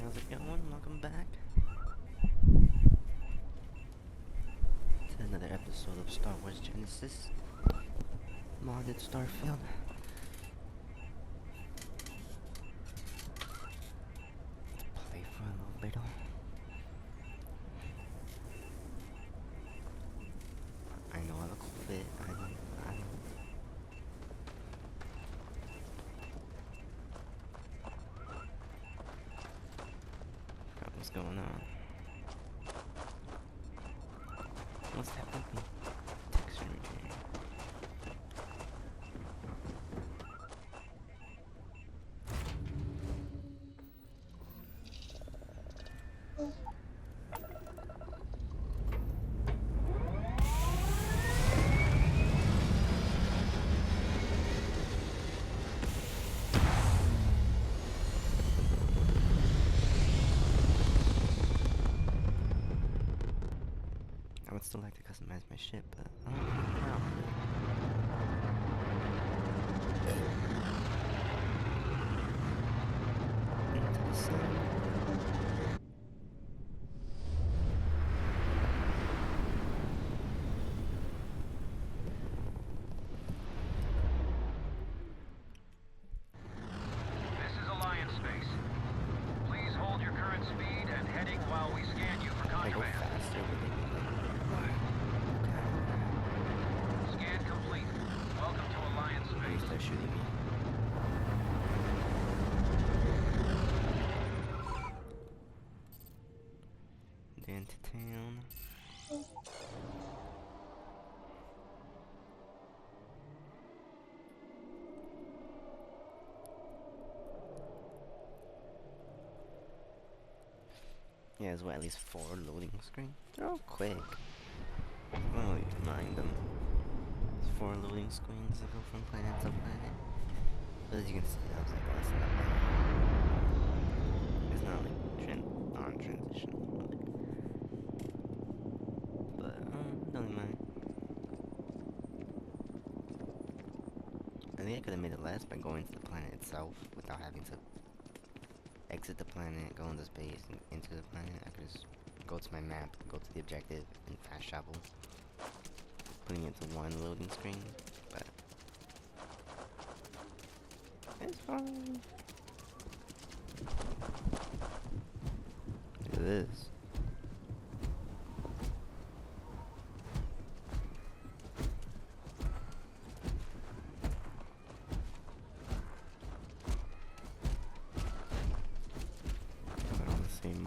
how's it going? Welcome back to another episode of Star Wars Genesis modded Starfield. Play for a little bit. I know I look fit. I know. What's going on? What's that button? Texture return. I would still like to customize my ship, but I don't know how. Into the sun. This is Alliance Space. Please hold your current speed and heading while we scan you for I go contraband. faster, but they go like, Scan complete. Welcome to Alliance they Space. start shooting me. Then to town. Yeah, there's what, at least 4 loading screens? They're all quick. I don't really mind them. There's 4 loading screens that go from planet to planet. But as you can see, I was like, oh, that's not bad. It's not like non-transitional. But, don't really mind. I think I could have made it less by going to the planet itself without having to exit the planet, go into space, and into the planet. I could just go to my map, go to the objective, and fast travel. Putting it to 1 loading screen, but it's fine. Look at this. They're all the same.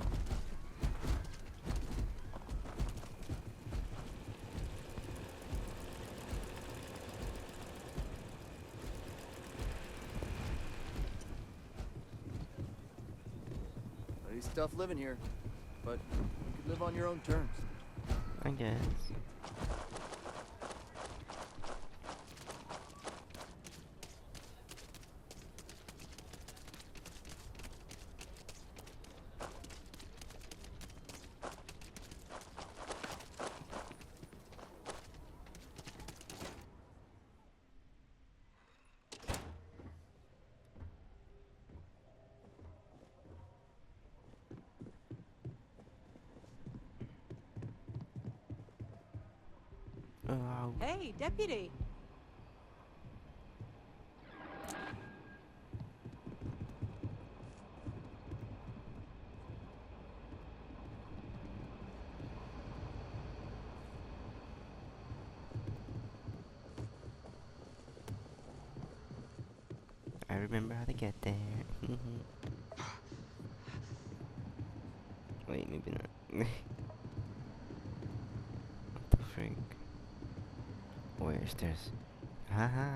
It's tough living here, but you can live on your own terms. I guess. Hey, deputy. I remember how to get there. Wait, maybe not. What the freak? Where's this? Haha.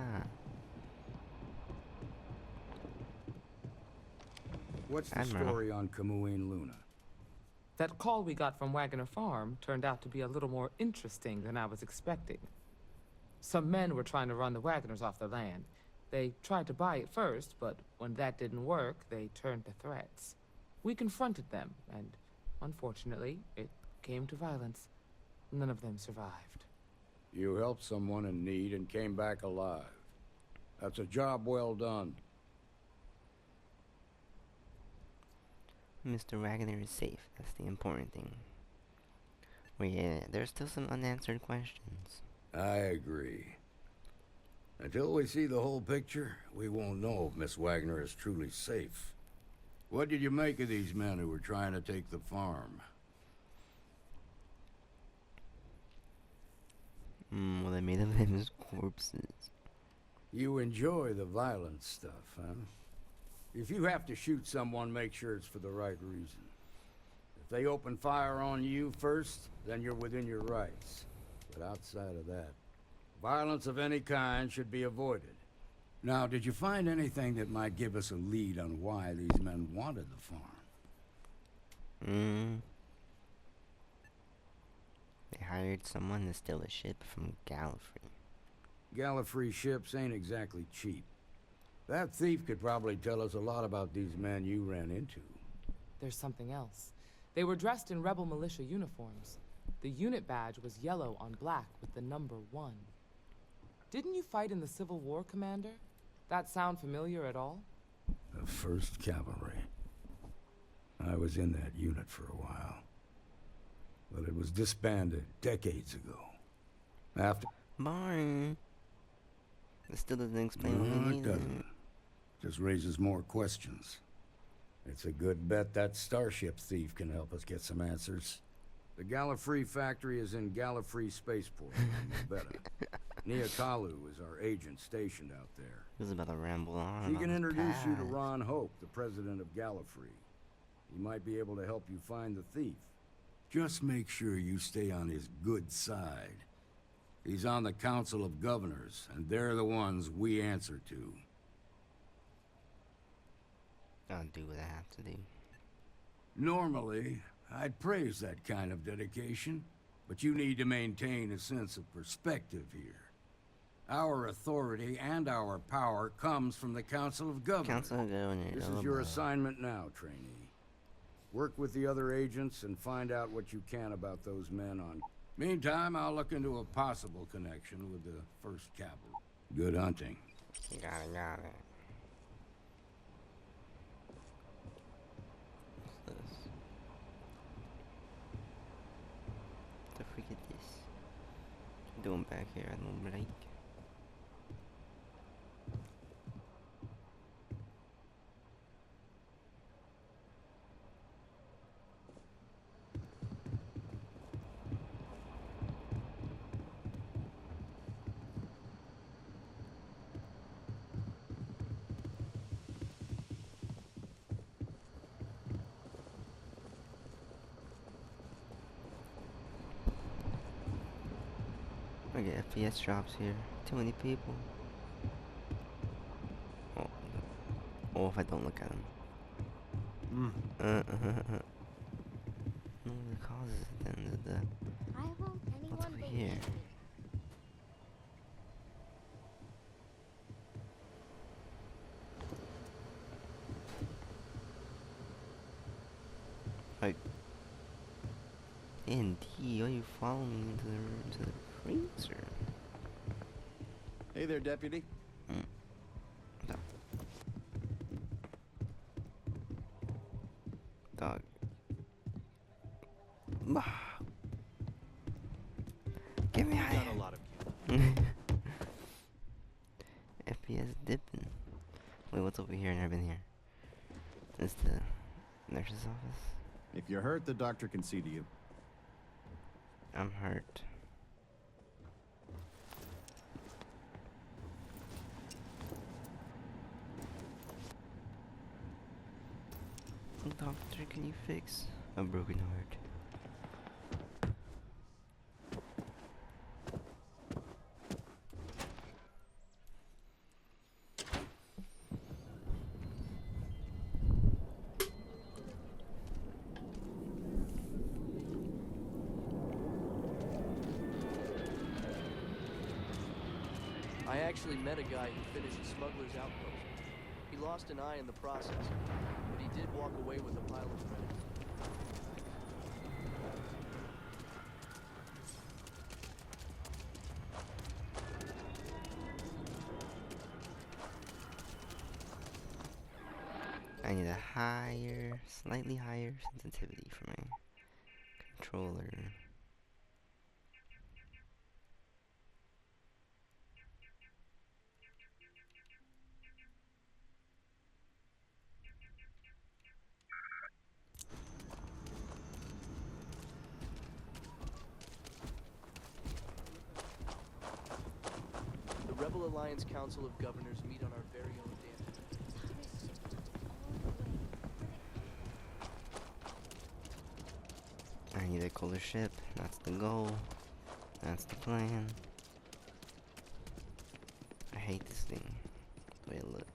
What's the Admiral. story on Kamui Luna? That call we got from Wagoner Farm turned out to be a little more interesting than I was expecting. Some men were trying to run the Wagoners off their land. They tried to buy it first, but when that didn't work, they turned to threats. We confronted them, and unfortunately, it came to violence. None of them survived. You helped someone in need and came back alive. That's a job well done. Mr. Wagner is safe. That's the important thing. Well, yeah, there's still some unanswered questions. I agree. Until we see the whole picture, we won't know if Miss Wagner is truly safe. What did you make of these men who were trying to take the farm? Well, they made of them as corpses. You enjoy the violent stuff, huh? If you have to shoot someone, make sure it's for the right reason. If they open fire on you first, then you're within your rights. But outside of that, violence of any kind should be avoided. Now, did you find anything that might give us a lead on why these men wanted the farm? They hired someone to steal a ship from Gallifrey. Gallifrey ships ain't exactly cheap. That thief could probably tell us a lot about these men you ran into. There's something else. They were dressed in rebel militia uniforms. The unit badge was yellow on black with the number 1. Didn't you fight in the Civil War, Commander? That sound familiar at all? The 1st Cavalry. I was in that unit for a while. But it was disbanded decades ago. After... Boring. This still doesn't explain what we No, need. it doesn't. Just raises more questions. It's a good bet that starship thief can help us get some answers. The Gallifrey factory is in Gallifrey Spaceport, Mobetta. Nia Kalu is our agent stationed out there. He was about to ramble on. She about can his introduce you to past. Ron Hope, the president of Gallifrey. He might be able to help you find the thief. Just make sure you stay on his good side. He's on the Council of Governors, and they're the ones we answer to. I'll do what I have to do. Normally, I'd praise that kind of dedication, but you need to maintain a sense of perspective here. Our authority and our power comes from the Council of Governors. Council of Governors. This oh is your boy. assignment now, trainee. Work with the other agents and find out what you can about those men on... Meantime, I'll look into a possible connection with the 1st Cavalry. Good hunting. Got it. What's this? What the freak is this? What you doing back here? I don't break. I get FPS drops here. Too many people. Oh, if I don't look at them. No, the causes at the end of the... I won't What's anyone over believe here? me. Like... Indeed, are you following me into the freezer? Hey there, Deputy. No. Dog. Get me out of Got here. a lot of you. FPS dipping. Wait, what's over here? I've never been here. Is the nurse's office? If you're hurt, the doctor can see to you. I'm hurt. Doctor, can you fix a broken heart? I actually met a guy who finished a smuggler's outpost. He lost an eye in the process, but he did walk away with a pile of credits. I need a higher, slightly higher sensitivity for my controller. The Rebel Alliance Council of Governors meet on our very own day. I need a cooler ship. That's the goal. That's the plan. I hate this thing. The way it looks.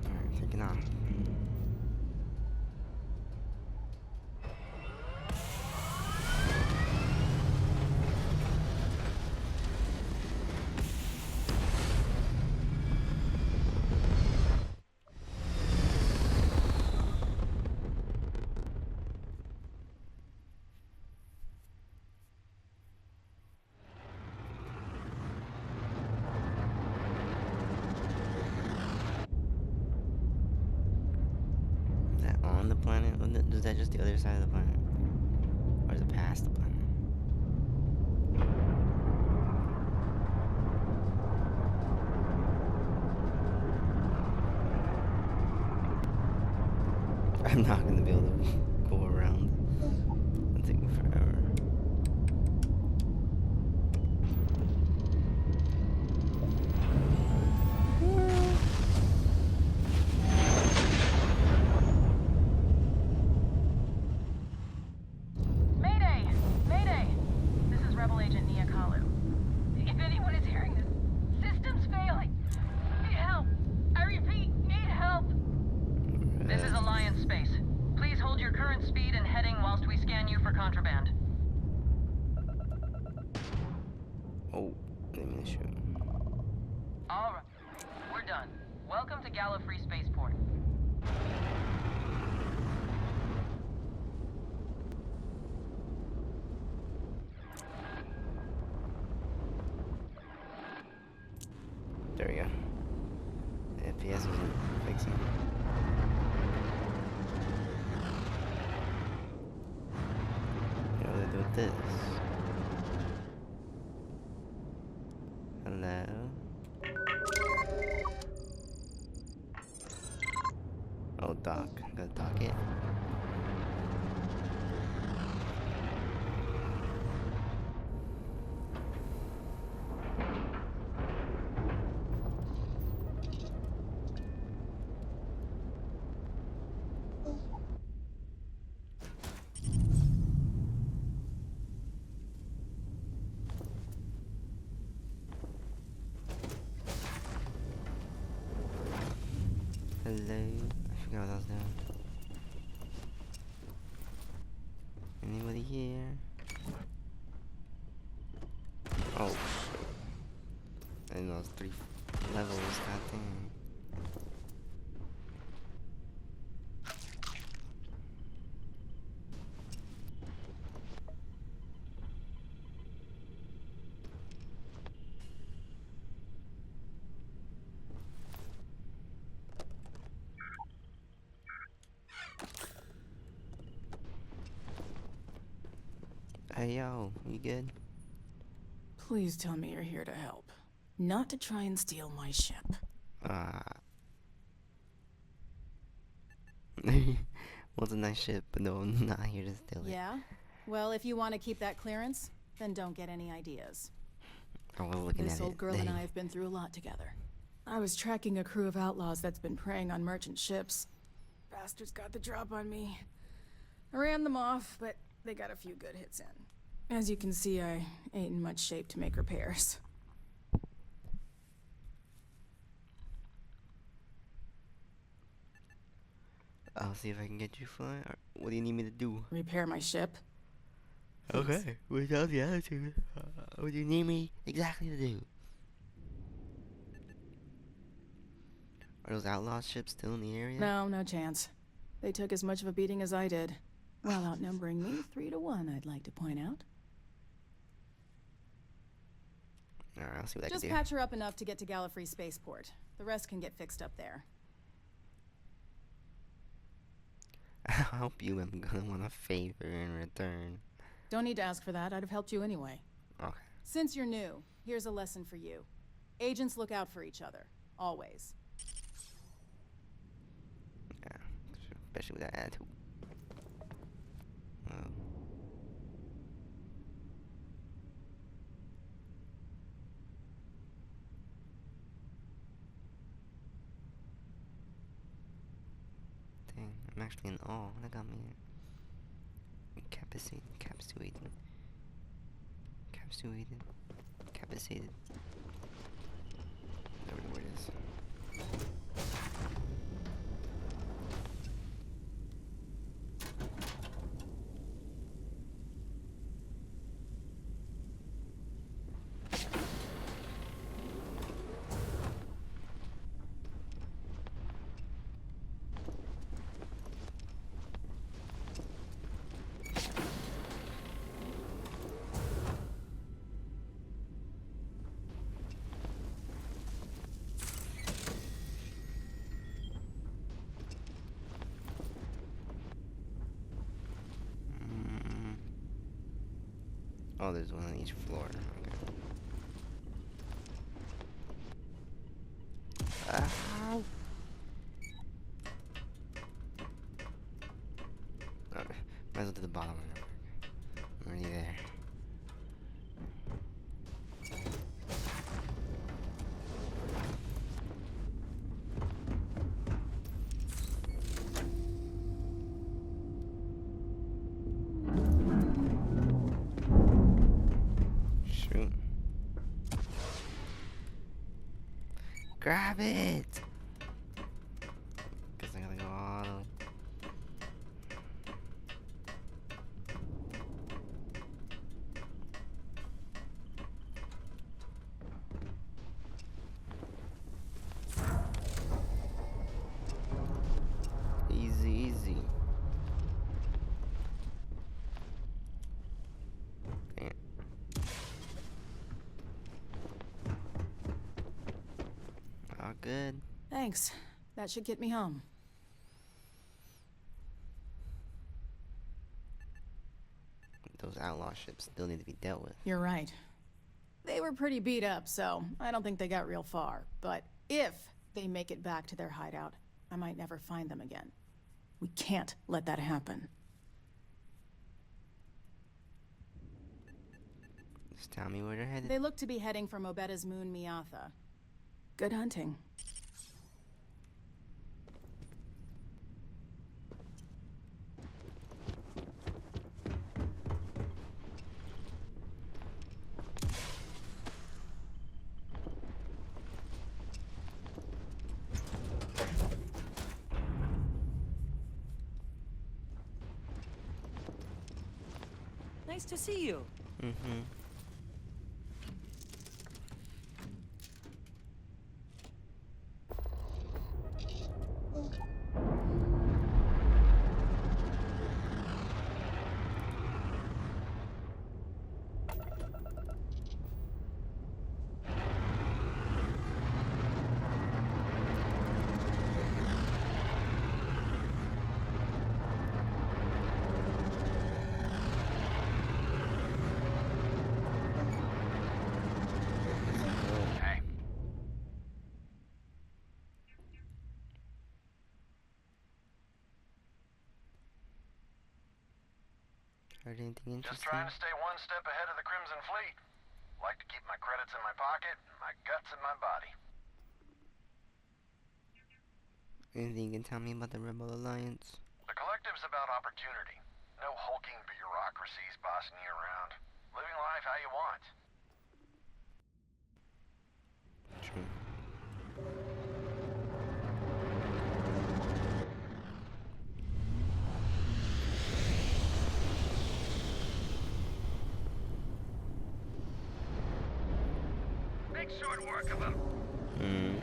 Alright, taking off. Is that on the planet? Or is that just the other side of the planet? Or is it past the planet? I'm not gonna be able to go around. It'll take me forever. Mayday! Mayday! This is Rebel Agent Nia Kalu. If anyone is hearing this, system's failing. Need help. I repeat, need help. This is Alliance Space. Please hold your current speed and heading whilst we scan you for contraband. Oh, didn't mean to shoot. Alright. We're done. Welcome to Gallifrey Spaceport. There we go. The FPS wasn't fixing. What do they do with this? Hello? Oh, dock. Gotta dock it. Hello? I forgot what I was doing. Anybody here? Oh, shit. I didn't know it was 3 levels, goddamn. Hey, yo, you good? Please tell me you're here to help. Not to try and steal my ship. Well, it's a nice ship, but no, I'm not here to steal it. Yeah? Well, if you want to keep that clearance, then don't get any ideas. I was looking This at old it. girl and I have been through a lot together. I was tracking a crew of outlaws that's been preying on merchant ships. Bastards got the drop on me. I ran them off, but they got a few good hits in. As you can see, I ain't in much shape to make repairs. I'll see if I can get you flying. What do you need me to do? Repair my ship. Okay, without the attitude. What do you need me exactly to do? Are those outlaw ships still in the area? No, no chance. They took as much of a beating as I did. While outnumbering me 3-1, I'd like to point out. Alright, I'll see what I Just can do. patch her up enough to get to Gallifrey Spaceport. The rest can get fixed up there. I'll help you. I'm gonna want a favor in return. Don't need to ask for that. I'd have helped you anyway. Okay. Since you're new, here's a lesson for you. Agents look out for each other. Always. Yeah, especially with that attitude. Well. Dang, I'm actually in awe. Look at me. Capacitated. Whatever the word is. Oh, there's one on each floor. Okay. Ow! Might as well do the bottom one. I'm already there. Shoot. Grab it! Guess I gotta go all the way. Easy, easy. Dang it. All good. Thanks. That should get me home. Those outlaw ships still need to be dealt with. You're right. They were pretty beat up, so I don't think they got real far. But if they make it back to their hideout, I might never find them again. We can't let that happen. Just tell me where they're headed. They look to be heading for Mobetta's moon Miatha. Good hunting. Nice to see you. Mm-hmm. Hey. Heard anything interesting? Just trying to stay one step ahead of the Crimson Fleet. Like to keep my credits in my pocket, and my guts in my body. Anything you can tell me about the Rebel Alliance? The Collective's about opportunity. No hulking bureaucracies bossing you around. Living life how you want. True. make short work of them. Hmm.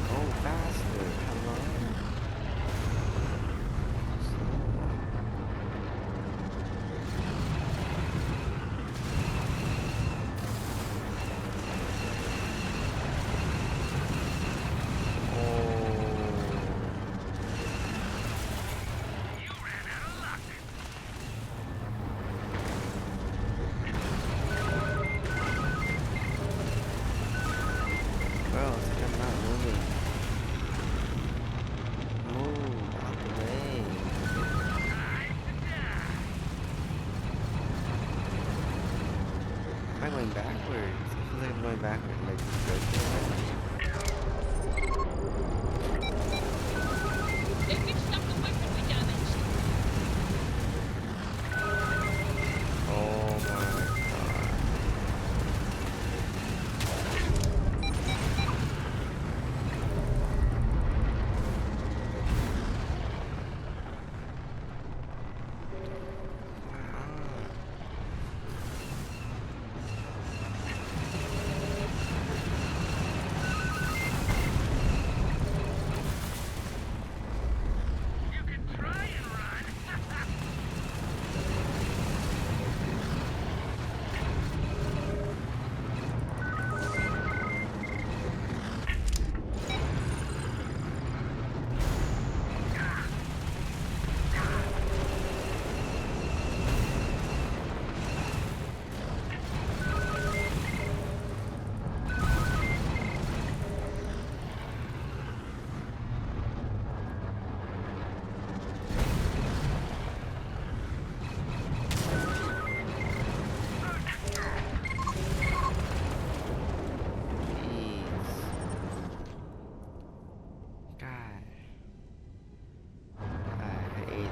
Go faster. Hello. Bro, it's like I'm not moving. Move out the way. Am I going backwards? It feels like I'm going backwards. Like, They fixed up the weapon we damaged. oh my god. You can try and run. Jeez. God. I hate it.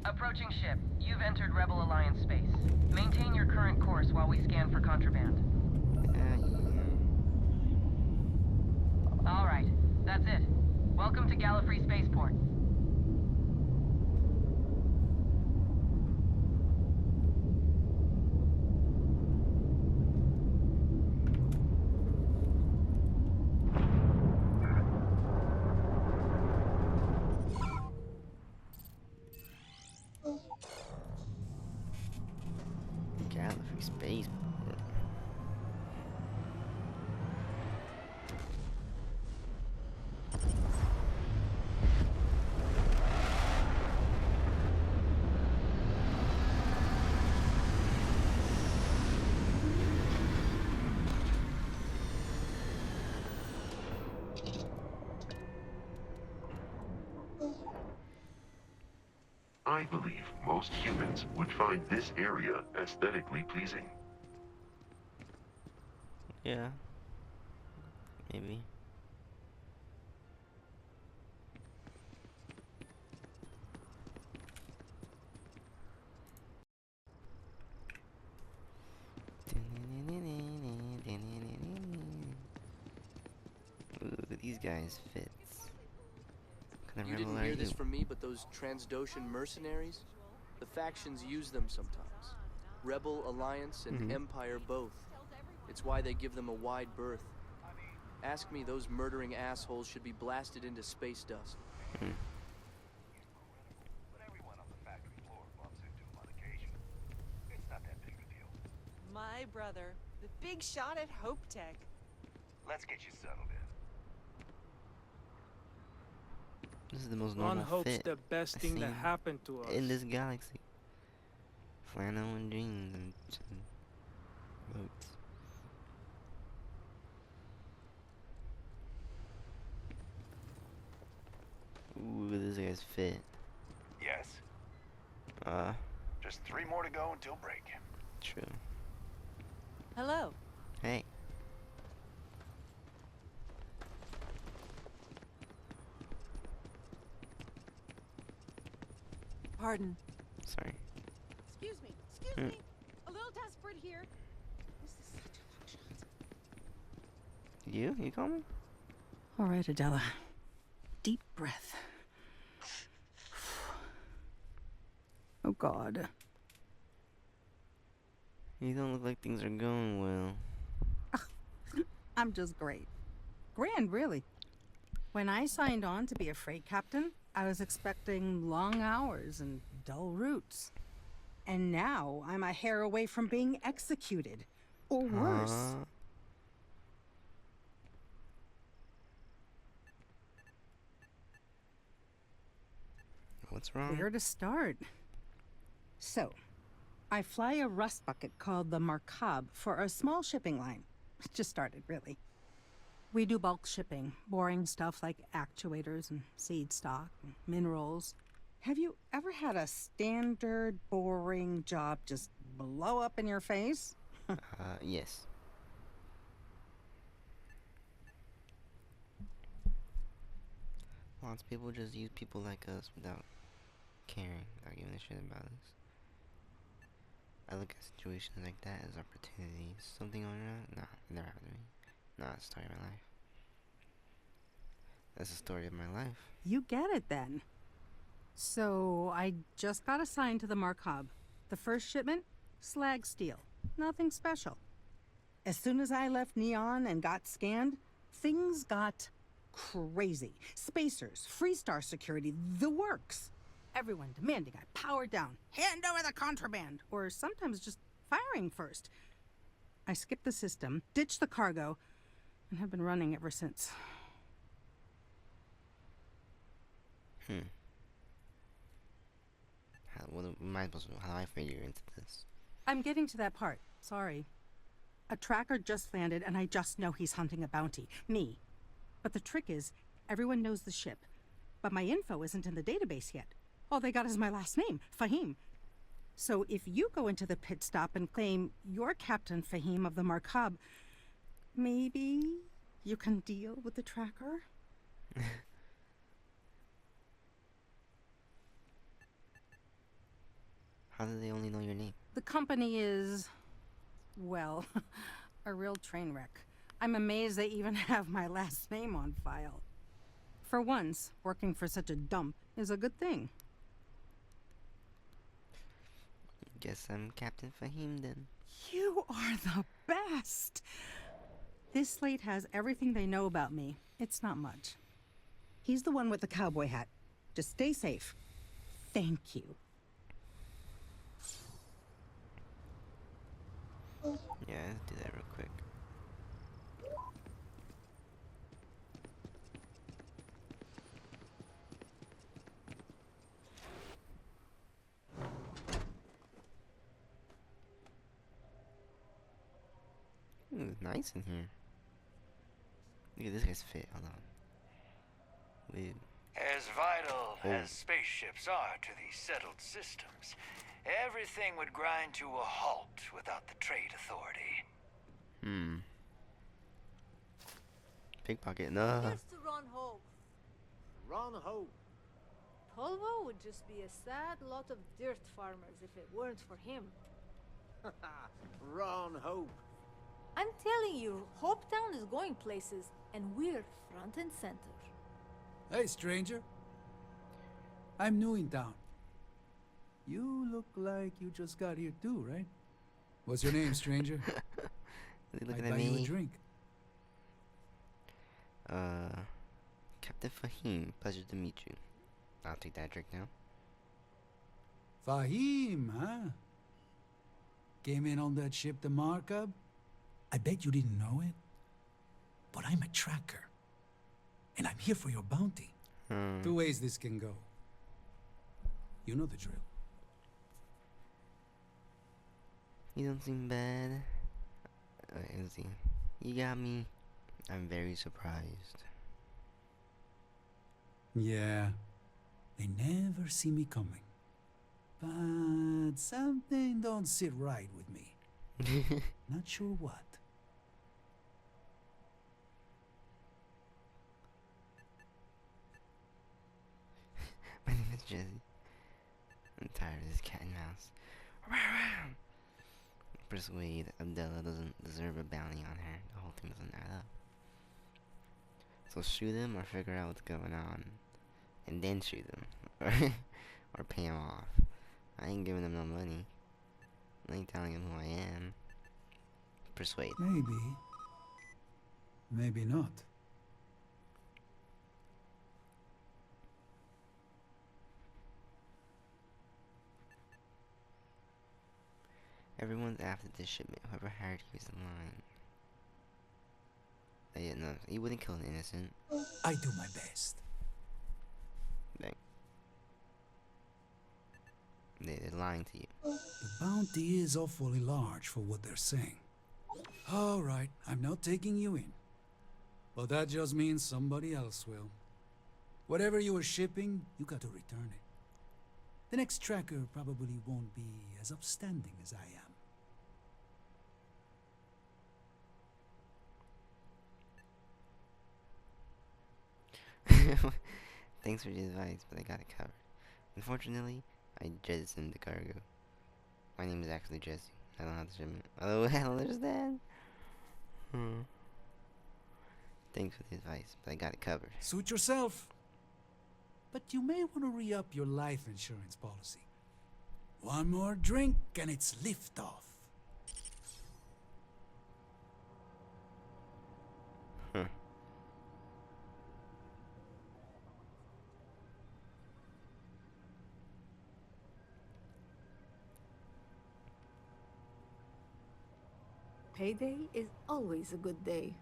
Approaching ship. You've entered Rebel Alliance space. Maintain your current course while we scan for contraband. All right, that's it. Welcome to Gallifrey Spaceport. Gallifrey Spaceport. I believe most humans would find this area aesthetically pleasing. Yeah. Maybe. Ooh, these guys fits. What kind of You rebel didn't are hear you? this from me, but those Transdoshan mercenaries? The factions use them sometimes. Rebel, Alliance, and Empire both. It's why they give them a wide berth. Ask me, those murdering assholes should be blasted into space dust. But everyone on the factory floor bumps into him on occasion. It's not that big of a deal. My brother, the big shot at Hope Tech. Let's get you settled in. This is the most One normal hopes fit the best I've thing that seen happened to us. in this galaxy. Flannel and jeans and boots. Ooh, this guy's fit. Yes. Just 3 more to go until break. True. Hello. Hey. Pardon. Sorry. Excuse me. Excuse me. A little desperate here. This is such a long shot. You? You call me? All right, Adela. Deep breath. Oh, God. You don't look like things are going well. I'm just great. Grand, really. When I signed on to be a freight captain, I was expecting long hours and dull routes. And now I'm a hair away from being executed. Or worse. What's wrong? Where to start? So, I fly a rust bucket called the Markab for a small shipping line. It just started, really. We do bulk shipping, boring stuff like actuators and seed stock and minerals. Have you ever had a standard, boring job just blow up in your face? Yes. Lots of people just use people like us without caring, without giving a shit about us. I look at situations like that as opportunities. Something going on? Nah, never happened to me. Nah, it's the story of my life. That's the story of my life. You get it then. So, I just got assigned to the Markab. The first shipment? Slag steel. Nothing special. As soon as I left Neon and got scanned, things got crazy. Spacers, Freestar security, the works. Everyone demanding I power down, hand over the contraband, or sometimes just firing first. I skipped the system, ditched the cargo, and have been running ever since. How do I figure into this? I'm getting to that part. Sorry. A tracker just landed, and I just know he's hunting a bounty. Me. But the trick is, everyone knows the ship. But my info isn't in the database yet. All they got is my last name, Fahim. So if you go into the pit stop and claim you're Captain Fahim of the Markab, maybe you can deal with the tracker? How do they only know your name? The company is, well, a real train wreck. I'm amazed they even have my last name on file. For once, working for such a dump is a good thing. Guess I'm Captain Fahim then. You are the best! This slate has everything they know about me. It's not much. He's the one with the cowboy hat. Just stay safe. Thank you. Yeah, let's do that real quick. Ooh, nice in here. Look at this guy's fit. Hold on. Wait. As vital as spaceships are to these settled systems, everything would grind to a halt without the trade authority. Pickpocket, no. Here's to Ron Hope. Ron Hope. Polvo would just be a sad lot of dirt farmers if it weren't for him. Ron Hope. I'm telling you, Hopetown is going places, and we're front and center. Hey, stranger. I'm new in town. You look like you just got here too, right? What's your name, stranger? Looking I'd at buy me. you a drink. Captain Fahim, pleasure to meet you. I'll take that drink now. Fahim, huh? Came in on that ship, the Markab? I bet you didn't know it. But I'm a tracker. And I'm here for your bounty. Two ways this can go. You know the drill. You don't seem bad. Let's see. You got me. I'm very surprised. Yeah. They never see me coming. But something don't sit right with me. Not sure what. My name is Jesse. I'm tired of this cat and mouse. Persuade Abdullah doesn't deserve a bounty on her. The whole thing doesn't add up. So shoot him or figure out what's going on. And then shoot him. Or pay him off. I ain't giving him no money. I ain't telling him who I am. Persuade. Maybe. Maybe not. Everyone's after this shipment. Whoever hired you is the line. Yeah, no, he wouldn't kill an innocent. I do my best. Dang. They're lying to you. The bounty is awfully large for what they're saying. All right, I'm not taking you in. But that just means somebody else will. Whatever you were shipping, you got to return it. The next tracker probably won't be as upstanding as I am. Thanks for the advice, but I got it covered. Unfortunately, I jettisoned the cargo. My name is actually Jesse. I don't have the shipment. Oh, I don't understand. Thanks for the advice, but I got it covered. Suit yourself. But you may want to re-up your life insurance policy. One more drink and it's liftoff. Payday is always a good day.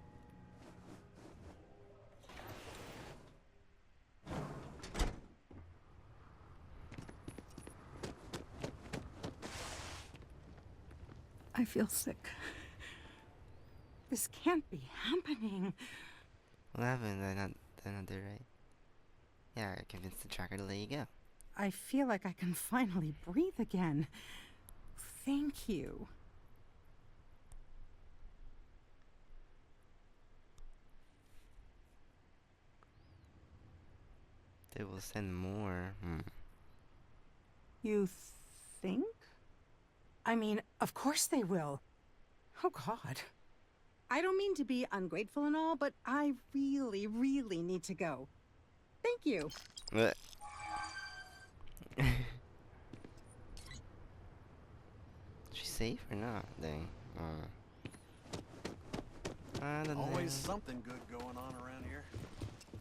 I feel sick. This can't be happening. What happened? Did I not do it right? Yeah, I convinced the tracker to let you go. I feel like I can finally breathe again. Thank you. They will send more. You think? I mean, of course they will. Oh, God. I don't mean to be ungrateful and all, but I really, really need to go. Thank you. What? She's safe or not? Dang. I don't know. Always something good going on around here.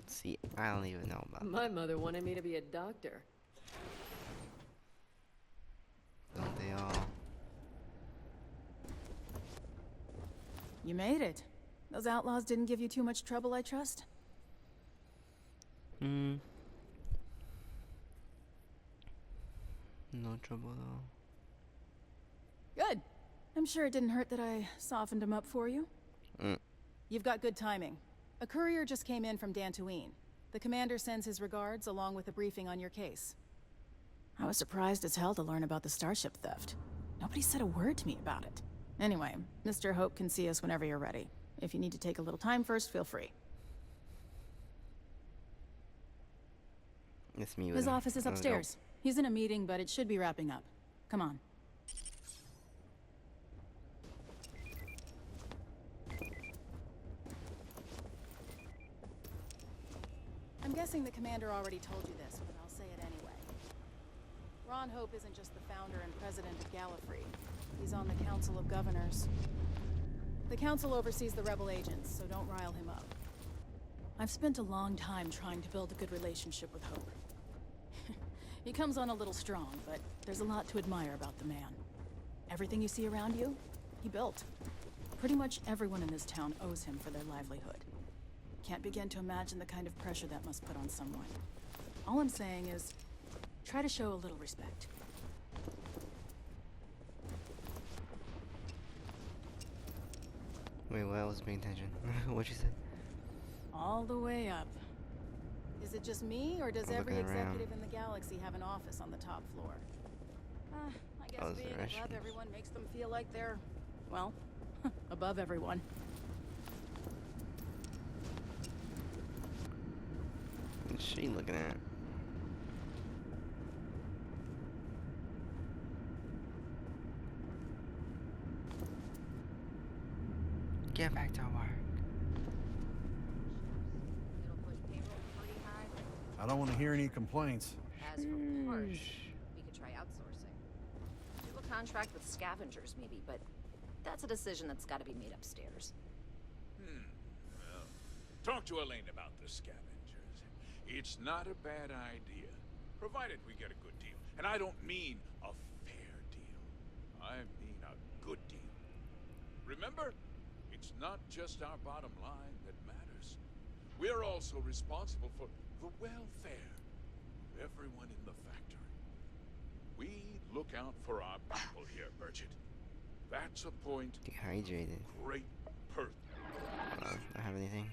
See, I don't even know about My mother wanted me to be a doctor. Don't they all? You made it. Those outlaws didn't give you too much trouble, I trust? No trouble at all. Good. I'm sure it didn't hurt that I softened him up for you. You've got good timing. A courier just came in from Dantooine. The commander sends his regards along with a briefing on your case. I was surprised as hell to learn about the starship theft. Nobody said a word to me about it. Anyway, Mr. Hope can see us whenever you're ready. If you need to take a little time first, feel free. It's me. His office is upstairs. He's in a meeting, but it should be wrapping up. Come on. I'm guessing the commander already told you this, but I'll say it anyway. Ron Hope isn't just the founder and president of Gallifrey. He's on the Council of Governors. The Council oversees the rebel agents, so don't rile him up. I've spent a long time trying to build a good relationship with Hope. He comes on a little strong, but there's a lot to admire about the man. Everything you see around you, he built. Pretty much everyone in this town owes him for their livelihood. Can't begin to imagine the kind of pressure that must put on someone. All I'm saying is, try to show a little respect. Wait, what? I wasn't paying attention. What'd you say? All the way up. Is it just me, or does I'm every looking around. executive in the galaxy have an office on the top floor? I guess Oh, being the above restroom. everyone makes them feel like they're, well, above everyone. What's she looking at? Get back to work. It'll push payroll pretty high. I don't want to hear any complaints. As for parts, we could try outsourcing. Do a contract with scavengers, maybe, but that's a decision that's got to be made upstairs. Well, talk to Elaine about the scavengers. It's not a bad idea, provided we get a good deal. And I don't mean a fair deal. I mean a good deal. Remember, it's not just our bottom line that matters. We're also responsible for the welfare of everyone in the factory. We look out for our people here, Bridget. That's a point Dehydrated. of great perth. I don't have anything.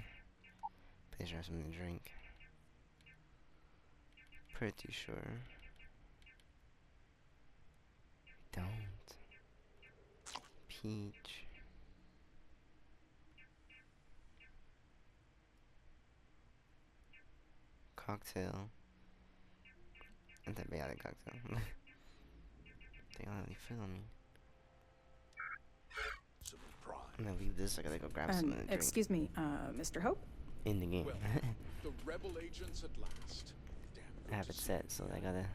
Please have something to drink. Pretty sure. Don't. Peach. Cocktail. Antibiotic cocktail. They don't really feel me. I'm gonna leave this. I gotta go grab something to drink. Excuse me, Mr. Hope? In the game. Well, the rebel agents at last. I have it set, so I gotta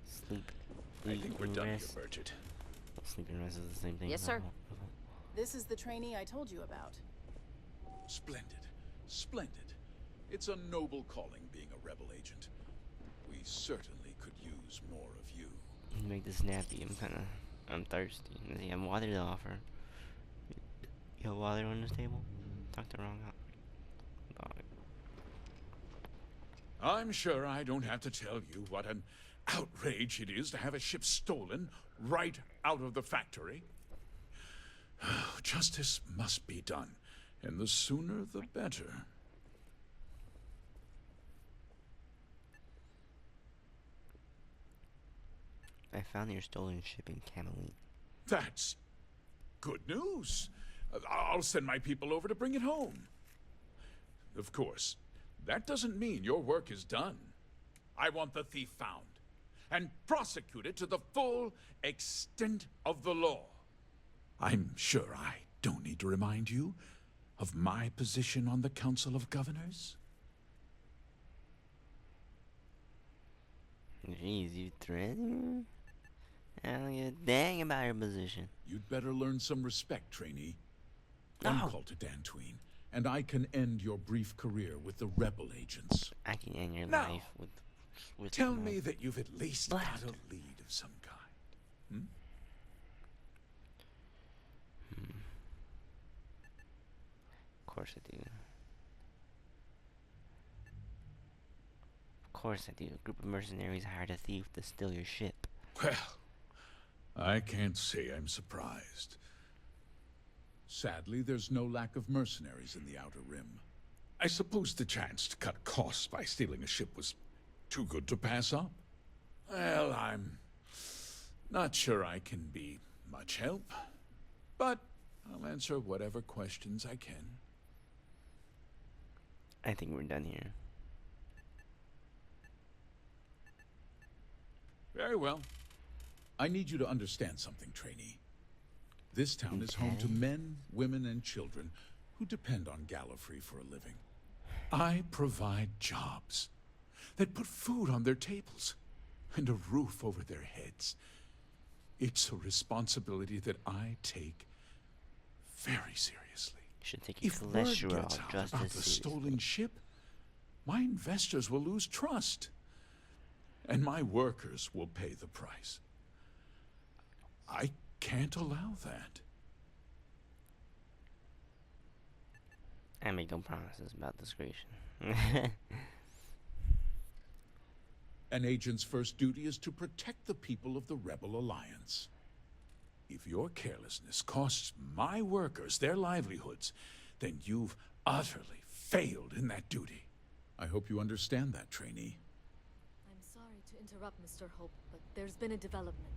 sleep. I think we're and done here, rest. Bridget. Sleep and rest is the same thing. Yes, sir. This is the trainee I told you about. Splendid. Splendid. It's a noble calling being a rebel agent. We certainly could use more of you. Make this snappy. I'm thirsty. Does he have water to offer? You have water on this table? Talk to wrong dog. I'm sure I don't have to tell you what an outrage it is to have a ship stolen right out of the factory. Justice must be done, and the sooner the better. I found your stolen ship in Camelot. That's good news. I'll send my people over to bring it home. Of course, that doesn't mean your work is done. I want the thief found and prosecuted to the full extent of the law. I'm sure I don't need to remind you of my position on the Council of Governors. Jeez, you threatening? I don't give a dang about your position. You'd better learn some respect, trainee. One No. call to Dantooine, and I can end your brief career with the rebel agents. I can end your Now, life with tell my me that you've at least blast. got a lead of some kind. Of course I do. Of course I do. A group of mercenaries hired a thief to steal your ship. Well, I can't say I'm surprised. Sadly, there's no lack of mercenaries in the Outer Rim. I suppose the chance to cut costs by stealing a ship was too good to pass up. Well, I'm not sure I can be much help, but I'll answer whatever questions I can. I think we're done here. Very well. I need you to understand something, trainee. This town is home to men, women, and children who depend on Gallifrey for a living. I provide jobs that put food on their tables and a roof over their heads. It's a responsibility that I take very seriously. You should take If your word cholesterol gets out just about as the seriously. stolen ship, my investors will lose trust, and my workers will pay the price. I can't allow that. I make no promises about discretion. An agent's first duty is to protect the people of the Rebel Alliance. If your carelessness costs my workers their livelihoods, then you've utterly failed in that duty. I hope you understand that, trainee. I'm sorry to interrupt, Mr. Hope, but there's been a development.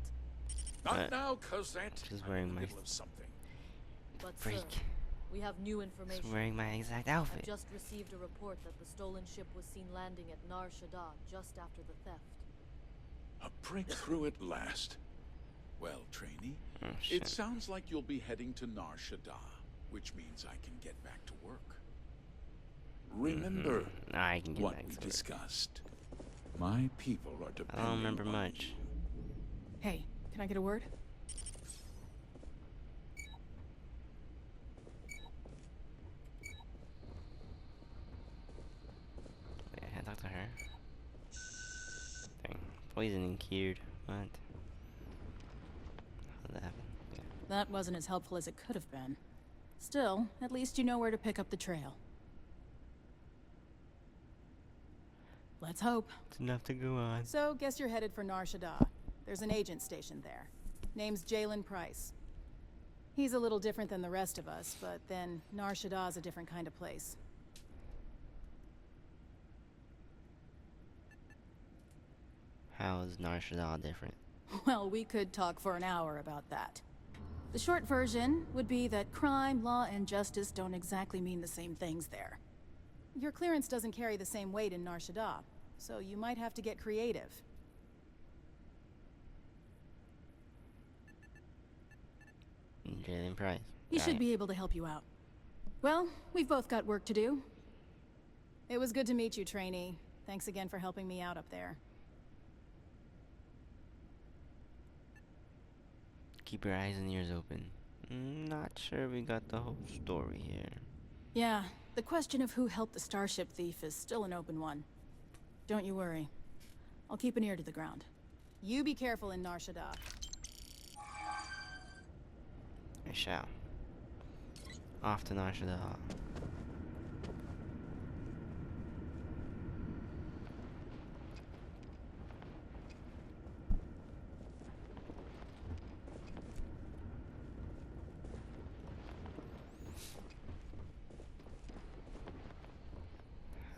Not now, Cosette. Just I'm wearing in the my middle of something. But freak. sir, we have new information. Just wearing my exact I've outfit. just received a report that the stolen ship was seen landing at Nar Shaddaa just after the theft. A breakthrough at last. Well, trainee, Oh, it shit. sounds like you'll be heading to Nar Shaddaa, which means I can get back to work. Remember I can get what back we to work. discussed. My people are I depending don't remember on much. you. Hey, can I get a word? Wait, I talk to her. Dang. Poisoning cured. What? How did that happen? Yeah. That wasn't as helpful as it could have been. Still, at least you know where to pick up the trail. Let's hope. It's enough to go on. So, guess you're headed for Nar Shaddaa. There's an agent stationed there. Name's Jalen Price. He's a little different than the rest of us, but then Nar Shaddaa's a different kind of place. How is Nar Shaddaa different? Well, we could talk for an hour about that. The short version would be that crime, law, and justice don't exactly mean the same things there. Your clearance doesn't carry the same weight in Nar Shaddaa, so you might have to get creative. Jalen Price. He should be able to help you out. Well, we've both got work to do. It was good to meet you, trainee. Thanks again for helping me out up there. Keep your eyes and ears open. Not sure we got the whole story here. Yeah, the question of who helped the Starship thief is still an open one. Don't you worry. I'll keep an ear to the ground. You be careful in Nar Shaddaa. I shall. Off to Nar Shaddaa.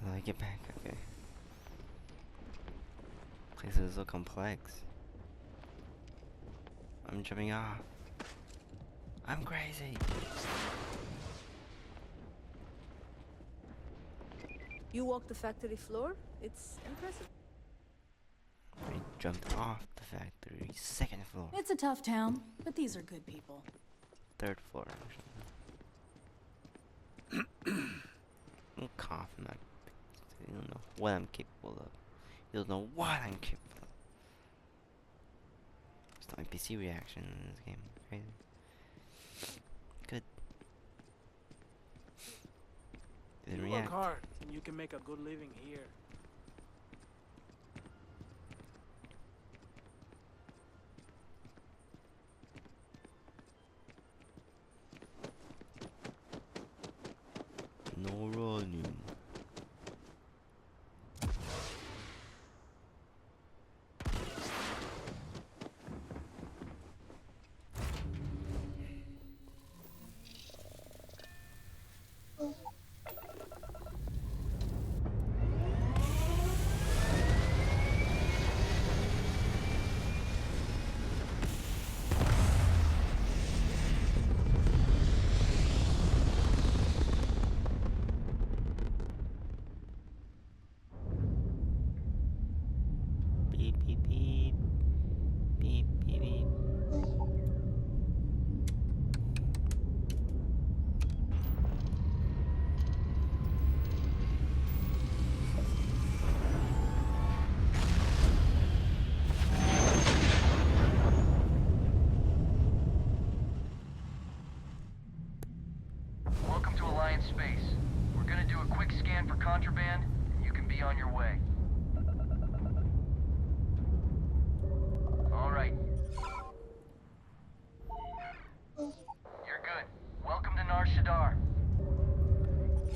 How do I get back? Okay. Place is so complex. I'm jumping off. I'm crazy. You walk the factory floor? It's impressive. I jumped off the factory. Second floor. It's a tough town, but these are good people. Third floor, actually. I'm coughing. You don't know what I'm capable of. You don't know what I'm capable of. It's not NPC reaction in this game. Crazy. Good. Didn't You react. work hard, and you can make a good living here. No running. Beep beep beep. Beep beep beep. Welcome to Alliance Space. We're gonna do a quick scan for contraband, and you can be on your way. All right. You're good. Welcome to Nar Shaddaa.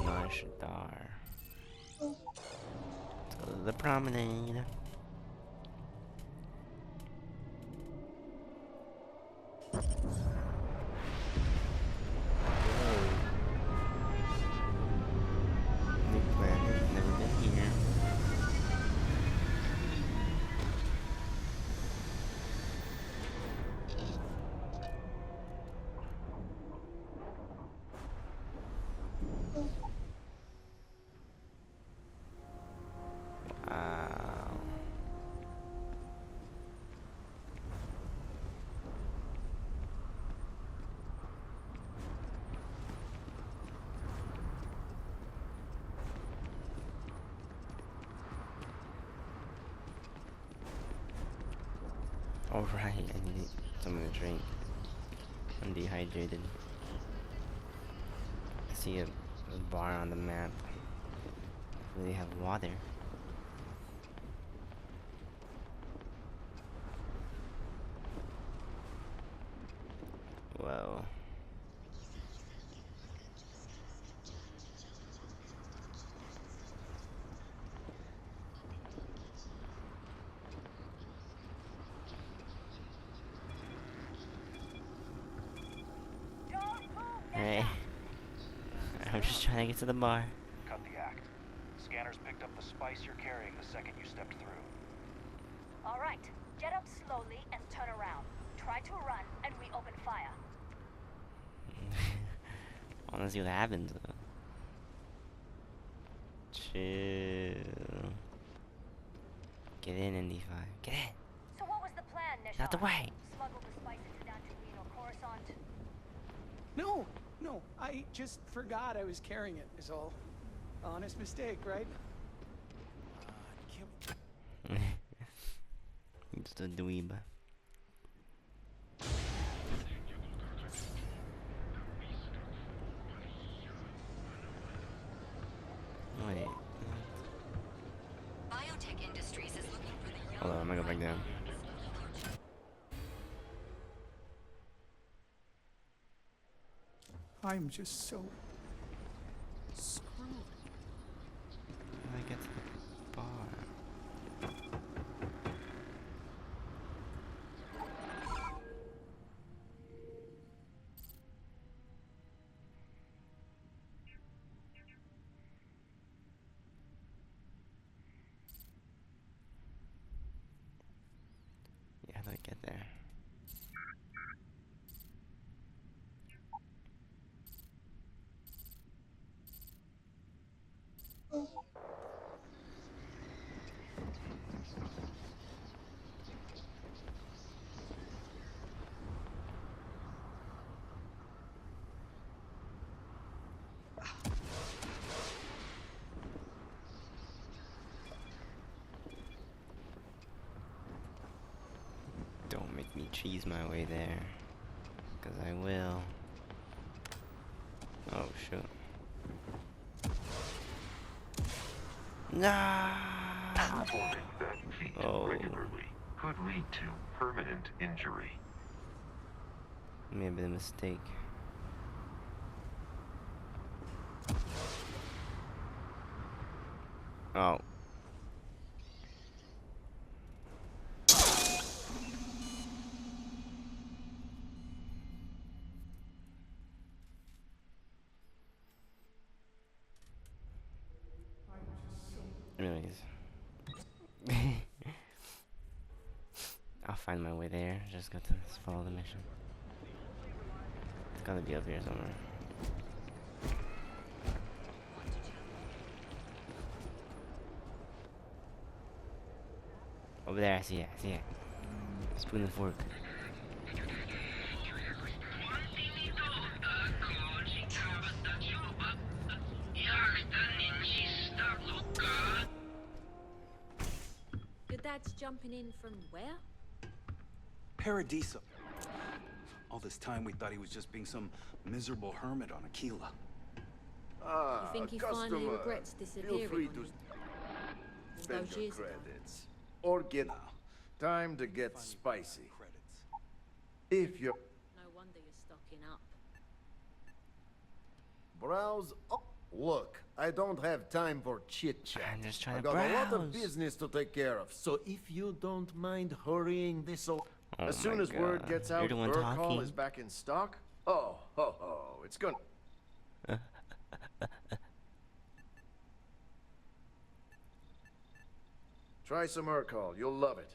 Nar Shaddaa. To the promenade. New planet, never been here. Alright, I need something to drink. I'm dehydrated. I see a bar on the map. Hopefully they have water. Whoa. Hey. I'm just trying to get to the bar. Cut the act. Scanners picked up the spice you're carrying the second you stepped through. All right, get up slowly and turn around. Try to run, and we open fire. I wanna see what happens though. Chill. Get in, ND5. Get in! So what was the plan, Nishar? Get out the way! Smuggle the spice into Dantooine or Coruscant? No, I just forgot I was carrying it, is all. Honest mistake, right? Just a dweeb. Wait. Biotech Industries is looking for the Hold on, I'm gonna go back down. I'm just so screwed. How do I get to the bar? Yeah, how do I get there? Don't make me cheese my way there, 'cause I will. Oh shoot. No. Performing that feat regularly could lead to permanent injury. May have been a mistake. Oh. Anyways. I'll find my way there. Just got to follow the mission. It's gotta be up here somewhere. Over there, I see it, I see it. Spoon and fork. Your dad's jumping in from where? Paradiso. All this time we thought he was just being some miserable hermit on Aquila. You think he finally regrets disappearing? Feel free to spend your credits. Or get time to get spicy. If you're No wonder you're stocking up. browse look, I don't have time for chit-chat. I'm just trying I've to got a lot of browse. business to take care of. So if you don't mind hurrying this Oh as soon my as word God. gets You're out, the one Urcall talking. is back in stock. Oh, ho, ho, it's gonna... Try some Urcall, you'll love it.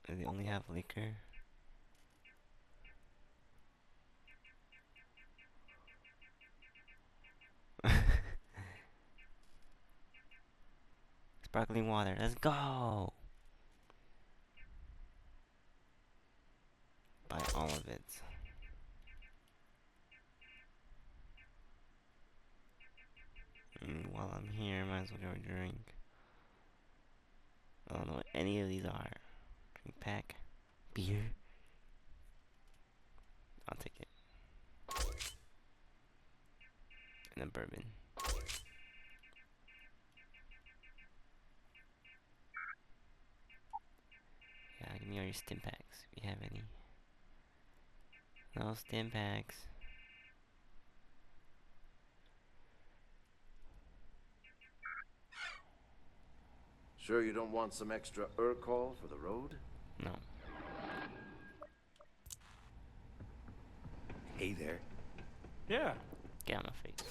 Do they only have liquor? Sparkling water, let's go! Buy all of it. And while I'm here, might as well go drink. I don't know what any of these are. Drink pack. Beer. I'll take it. And a bourbon. Yeah, give me all your stim packs if you have any. No stim packs. Sure you don't want some extra Urcol for the road? No. Hey there. Yeah. Get out of my face.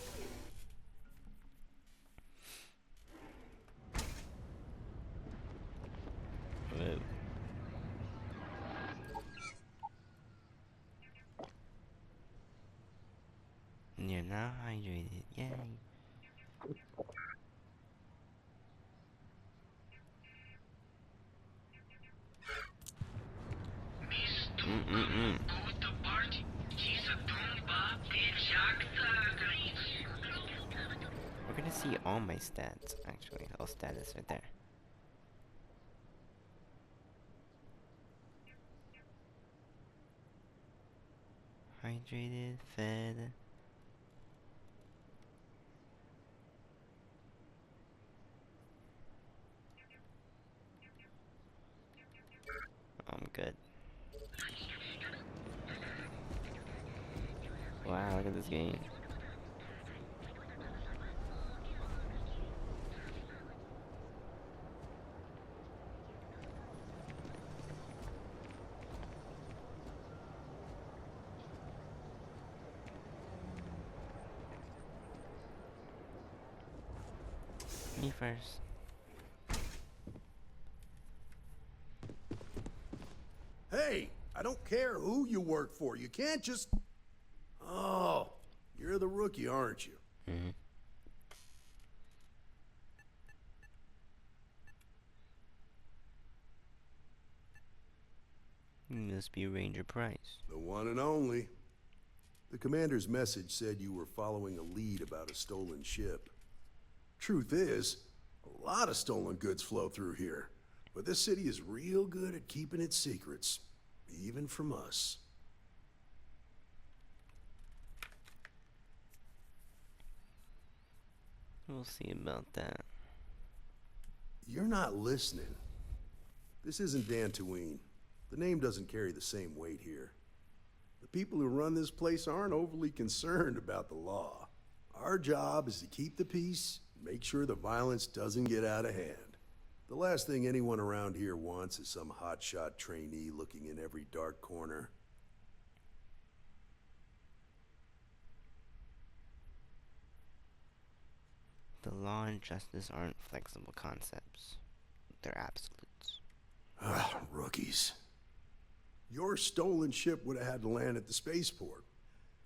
Whoa. You're now hydrated. Yay. We're gonna see all my stats, actually. All status right there. Hydrated, fed. I'm good. Wow, look at this game. Me first. Hey, I don't care who you work for. You can't just... Oh, you're the rookie, aren't you? Mm-hmm. You must be Ranger Price. The one and only. The commander's message said you were following a lead about a stolen ship. Truth is, a lot of stolen goods flow through here. But this city is real good at keeping its secrets. Even from us. We'll see about that. You're not listening. This isn't Dantooine. The name doesn't carry the same weight here. The people who run this place aren't overly concerned about the law. Our job is to keep the peace, and make sure the violence doesn't get out of hand. The last thing anyone around here wants is some hotshot trainee looking in every dark corner. The law and justice aren't flexible concepts. They're absolutes. Ah, rookies. Your stolen ship would have had to land at the spaceport.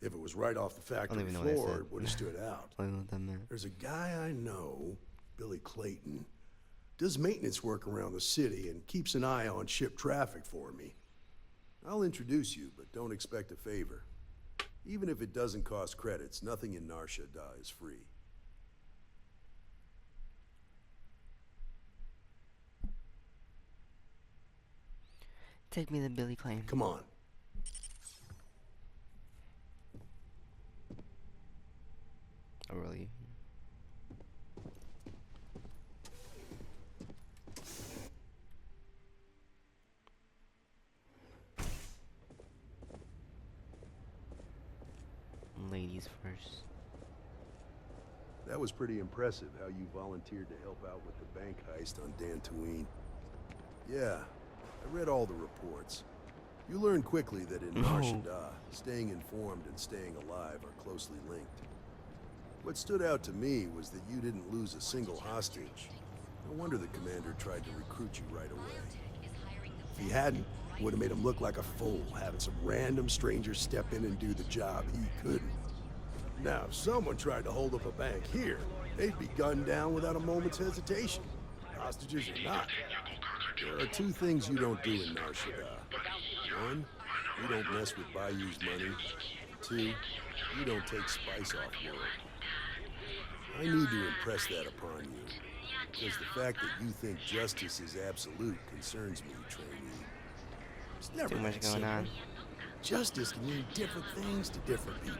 If it was right off the factory floor, it would have stood out. I don't know what that meant. There's a guy I know, Billy Clayton, does maintenance work around the city and keeps an eye on ship traffic for me. I'll introduce you, but don't expect a favor. Even if it doesn't cost credits, nothing in Nar Shaddaa is free. Take me to Billy Clayton. Come on. Oh, really? Ladies first. That was pretty impressive how you volunteered to help out with the bank heist on Dantooine. Yeah, I read all the reports. You learn quickly that in Nar Shaddaa, staying informed and staying alive are closely linked. What stood out to me was that you didn't lose a single hostage. No wonder the commander tried to recruit you right away. If he hadn't, it would have made him look like a fool, having some random stranger step in and do the job he couldn't. Now, if someone tried to hold up a bank here, they'd be gunned down without a moment's hesitation. Hostages or not. There are two things you don't do in Nar Shaddaa. One, you don't mess with Bayou's money. Two, you don't take spice off world. I need to impress that upon you, because the fact that you think justice is absolute concerns me, trainee. It's never Too much that going simple. on. Justice can mean different things to different people.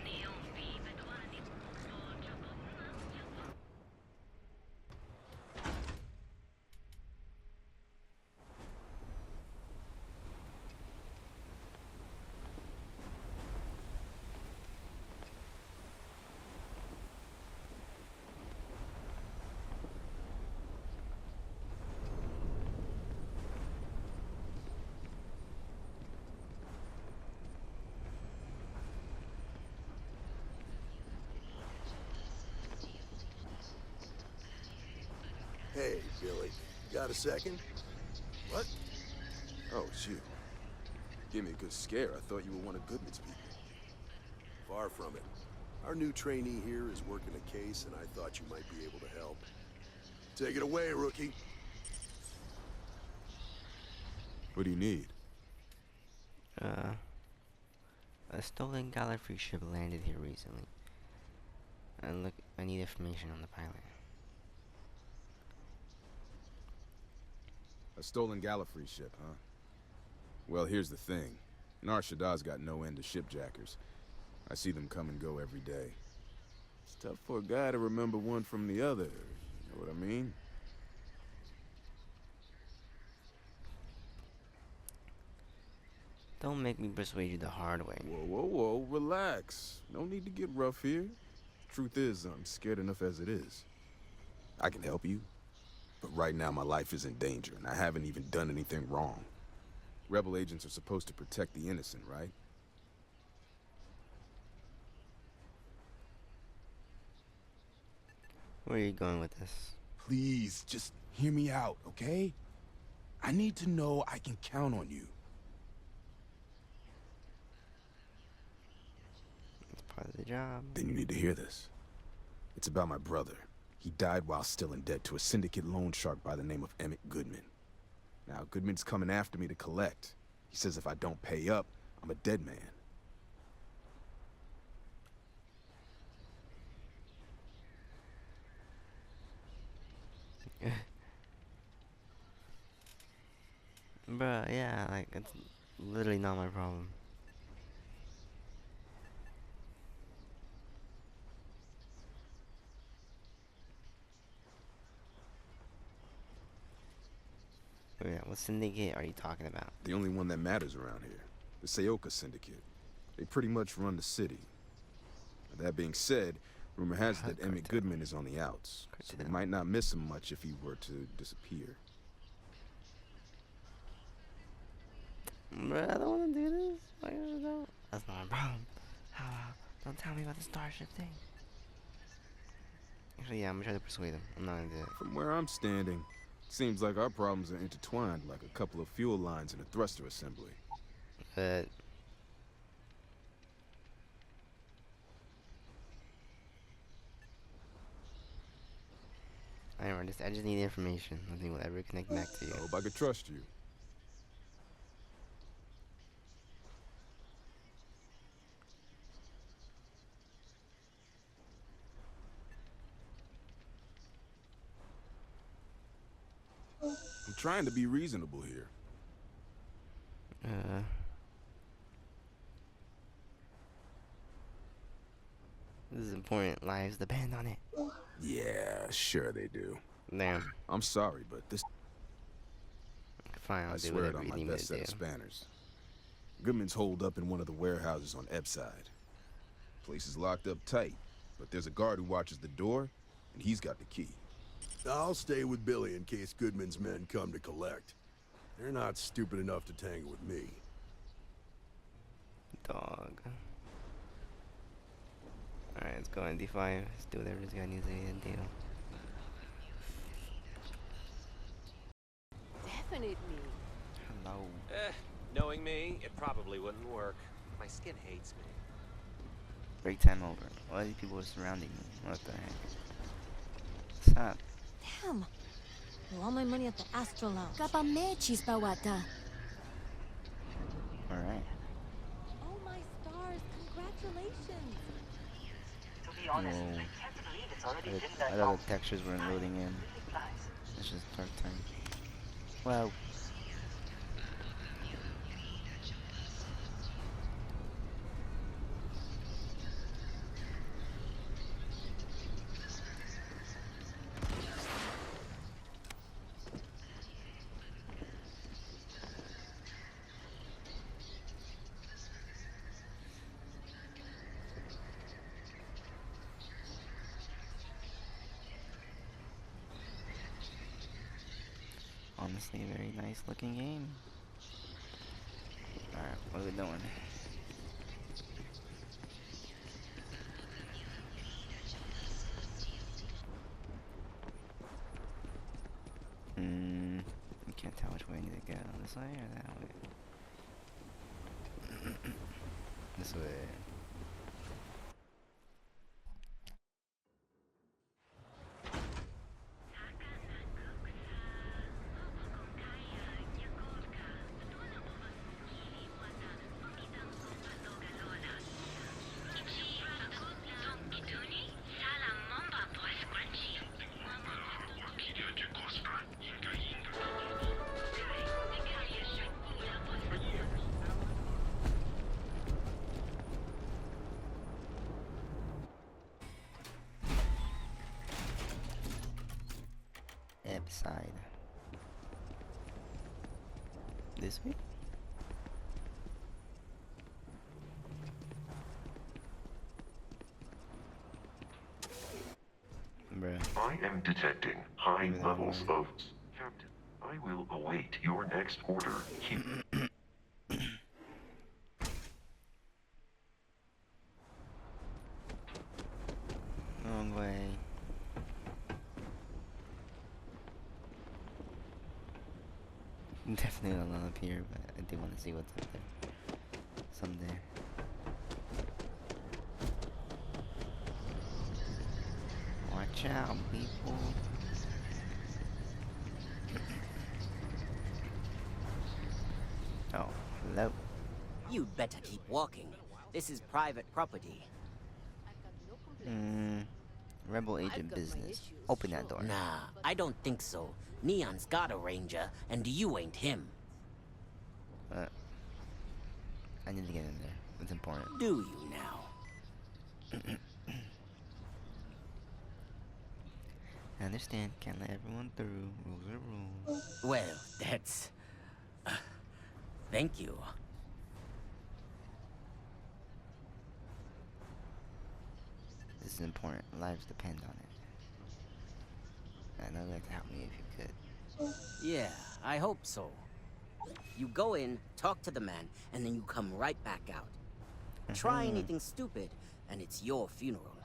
Hey, Billy. Got a second? What? Oh, shoot. Gave me a good scare. I thought you were one of Goodman's people. Far from it. Our new trainee here is working a case, and I thought you might be able to help. Take it away, rookie. What do you need? A stolen Gallifrey ship landed here recently. And look, I need information on the pilot. A stolen Gallifrey ship, huh? Well, here's the thing. Nar Shaddad's got no end of shipjackers. I see them come and go every day. It's tough for a guy to remember one from the other. You know what I mean? Don't make me persuade you the hard way. Whoa, whoa, whoa, relax. No need to get rough here. Truth is, I'm scared enough as it is. I can help you, but right now my life is in danger, and I haven't even done anything wrong. Rebel agents are supposed to protect the innocent, right? Where are you going with this? Please, just hear me out, okay? I need to know I can count on you. It's part of the job. Then you need to hear this. It's about my brother. He died while still in debt to a syndicate loan shark by the name of Emmett Goodman. Now, Goodman's coming after me to collect. He says if I don't pay up, I'm a dead man. Bruh, yeah, like, it's literally not my problem. Wait, what syndicate are you talking about? The only one that matters around here. The Seoka Syndicate. They pretty much run the city. That being said, rumor has it that Emmett Goodman is on the outs. So they might not miss him much if he were to disappear. Bruh, I don't want to do this. Why don't? That's not a problem. How about, don't tell me about the starship thing. Actually, yeah, I'm gonna try to persuade him. I'm not gonna do it. From where I'm standing, seems like our problems are intertwined like a couple of fuel lines in a thruster assembly. But I just need information. Nothing will ever connect back to you. I hope I could trust you. I'm trying to be reasonable here. This is important. Lives depend on it. Yeah, sure they do. Damn. I'm sorry, but this... Fine, I'll I do swear it whatever on you my need me best to set of do. spanners. Goodman's holed up in one of the warehouses on Epside. Place is locked up tight, but there's a guard who watches the door, and he's got the key. I'll stay with Billy in case Goodman's men come to collect. They're not stupid enough to tangle with me. Dog. Alright, let's go on D5. Let's do whatever this guy needs to do. Definitely. Hello. Knowing me, it probably wouldn't work. My skin hates me. Break time over. All these people are surrounding me. What the heck? What's up? Damn. Well, all my money at the Astro Lounge. Kapamechis, Bawata. Alright. Oh my stars, congratulations. I thought the textures weren't loading in. It's just dark time. Wow. Honestly, a very nice looking game. Alright, what are we doing? You can't tell which way I need to go. This way or that way? This way. Side. This way? Bruh. I am detecting high levels of... Captain, I will await your next order. Wrong way. Definitely not up here, but I do want to see what's up there someday. Watch out, people. Oh, hello. You'd better keep walking. This is private property. Rebel agent business. Open that door. Nah, I don't think so. Neon's got a ranger, and you ain't him. I need to get in there. It's important. Do you now? I understand. Can't let everyone through. Rules are rules. Well, that's... thank you. This is important. Lives depend on it. I know you'd like to help me if you could. Yeah, I hope so. You go in, talk to the man, and then you come right back out. Try anything stupid, and it's your funeral.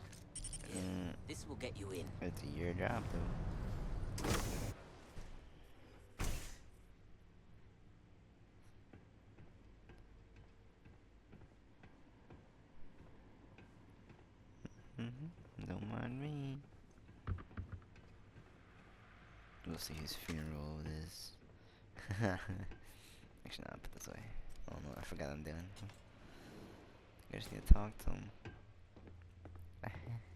This will get you in. It's your job, though. Don't mind me. We'll see whose funeral it is. Actually, no, I'll put it this way. Oh no, I forgot what I'm doing. I just need to talk to him.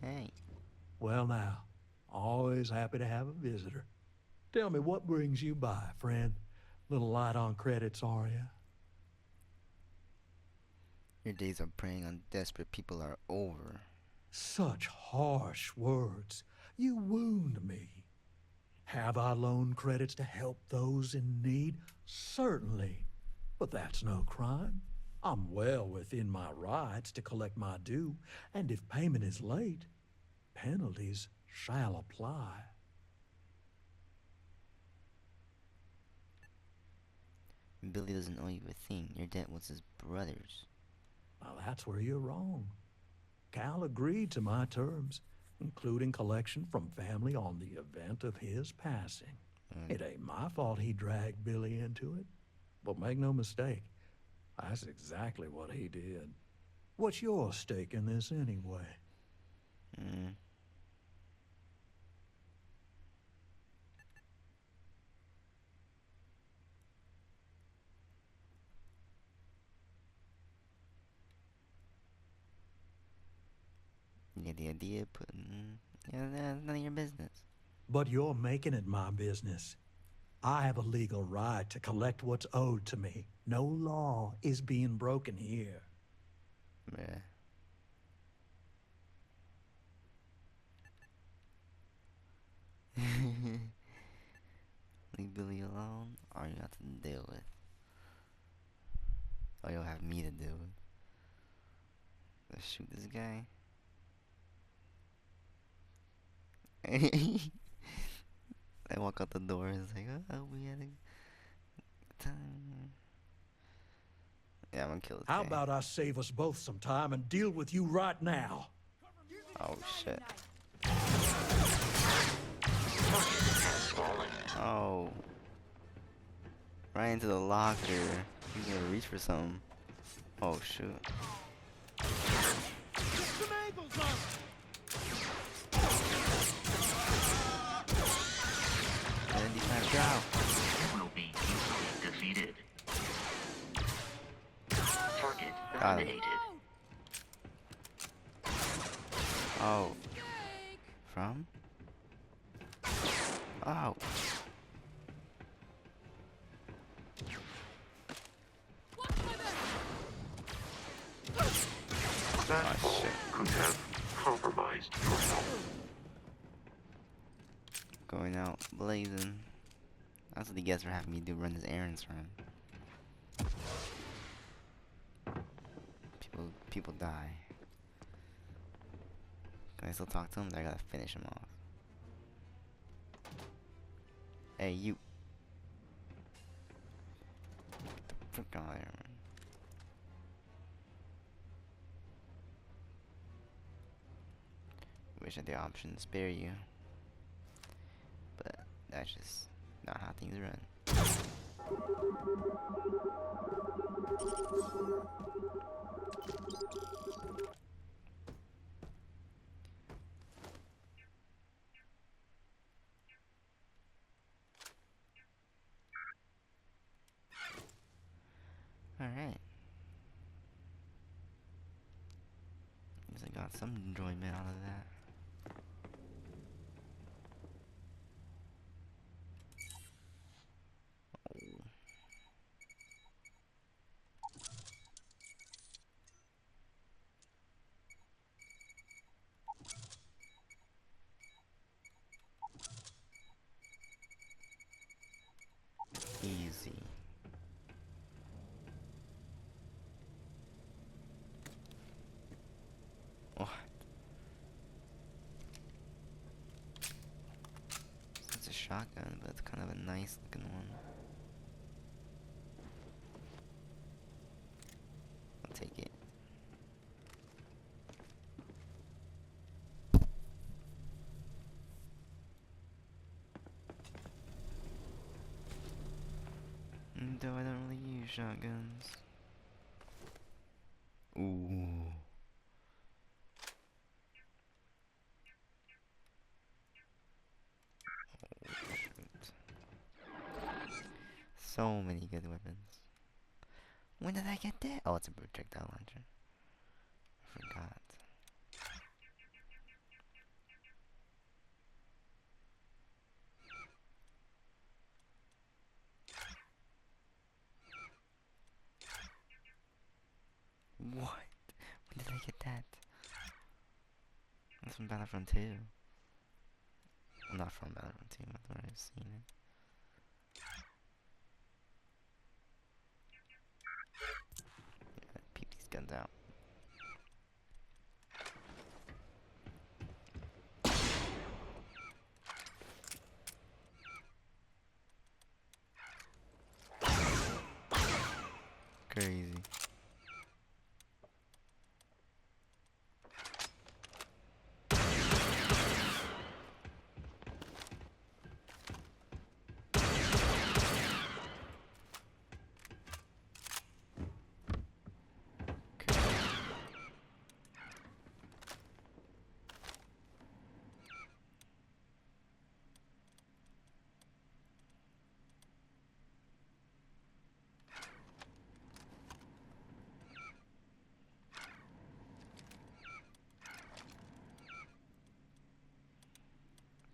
Hey. Well now, always happy to have a visitor. Tell me, what brings you by, friend? Little light on credits, are you? Your days of preying on desperate people are over. Such harsh words. You wound me. Have I loaned credits to help those in need? Certainly. But that's no crime. I'm well within my rights to collect my due, and if payment is late, penalties shall apply. Billy doesn't owe you a thing. Your debt was his brother's. Well, that's where you're wrong. Cal agreed to my terms, including collection from family on the event of his passing. It ain't my fault he dragged Billy into it. But make no mistake, that's exactly what he did. What's your stake in this anyway? You get the idea? That's none of your business. But you're making it my business. I have a legal right to collect what's owed to me. No law is being broken here. Yeah. Leave Billy alone, or you have to deal with. Or you'll have me to deal with. Let's shoot this guy. I walk out the door. It's like, oh, we had a good time. Yeah, I'm gonna kill this How guy. about I save us both some time and deal with you right now? Oh shit. Oh. Right into the locker. He's gonna reach for something. Oh shoot. And he's trying to drown. Will be easily defeated. Target Got it. eliminated. Oh. From? Oh. That ball could have compromised your health. Going out blazing. That's what he gets for having me run his errands for him. People die. Can I still talk to him? I gotta finish him off. Hey, you. Get the frick out of there, man. Wish I had the option to spare you. But that's just not how things run. Alright. Guess I got some enjoyment out of that. Oh. Easy. What? It's a shotgun, but it's kind of a nice looking one. I'll take it. Though I don't really use shotguns. Ooh. Oh, shoot. So many good weapons. When did I get that? Oh, it's a projectile launcher. I forgot. What? When did I get that? That's from Battlefront 2. Well, not from Battlefront 2, I've already seen it. Yeah, peep these guns out. Crazy.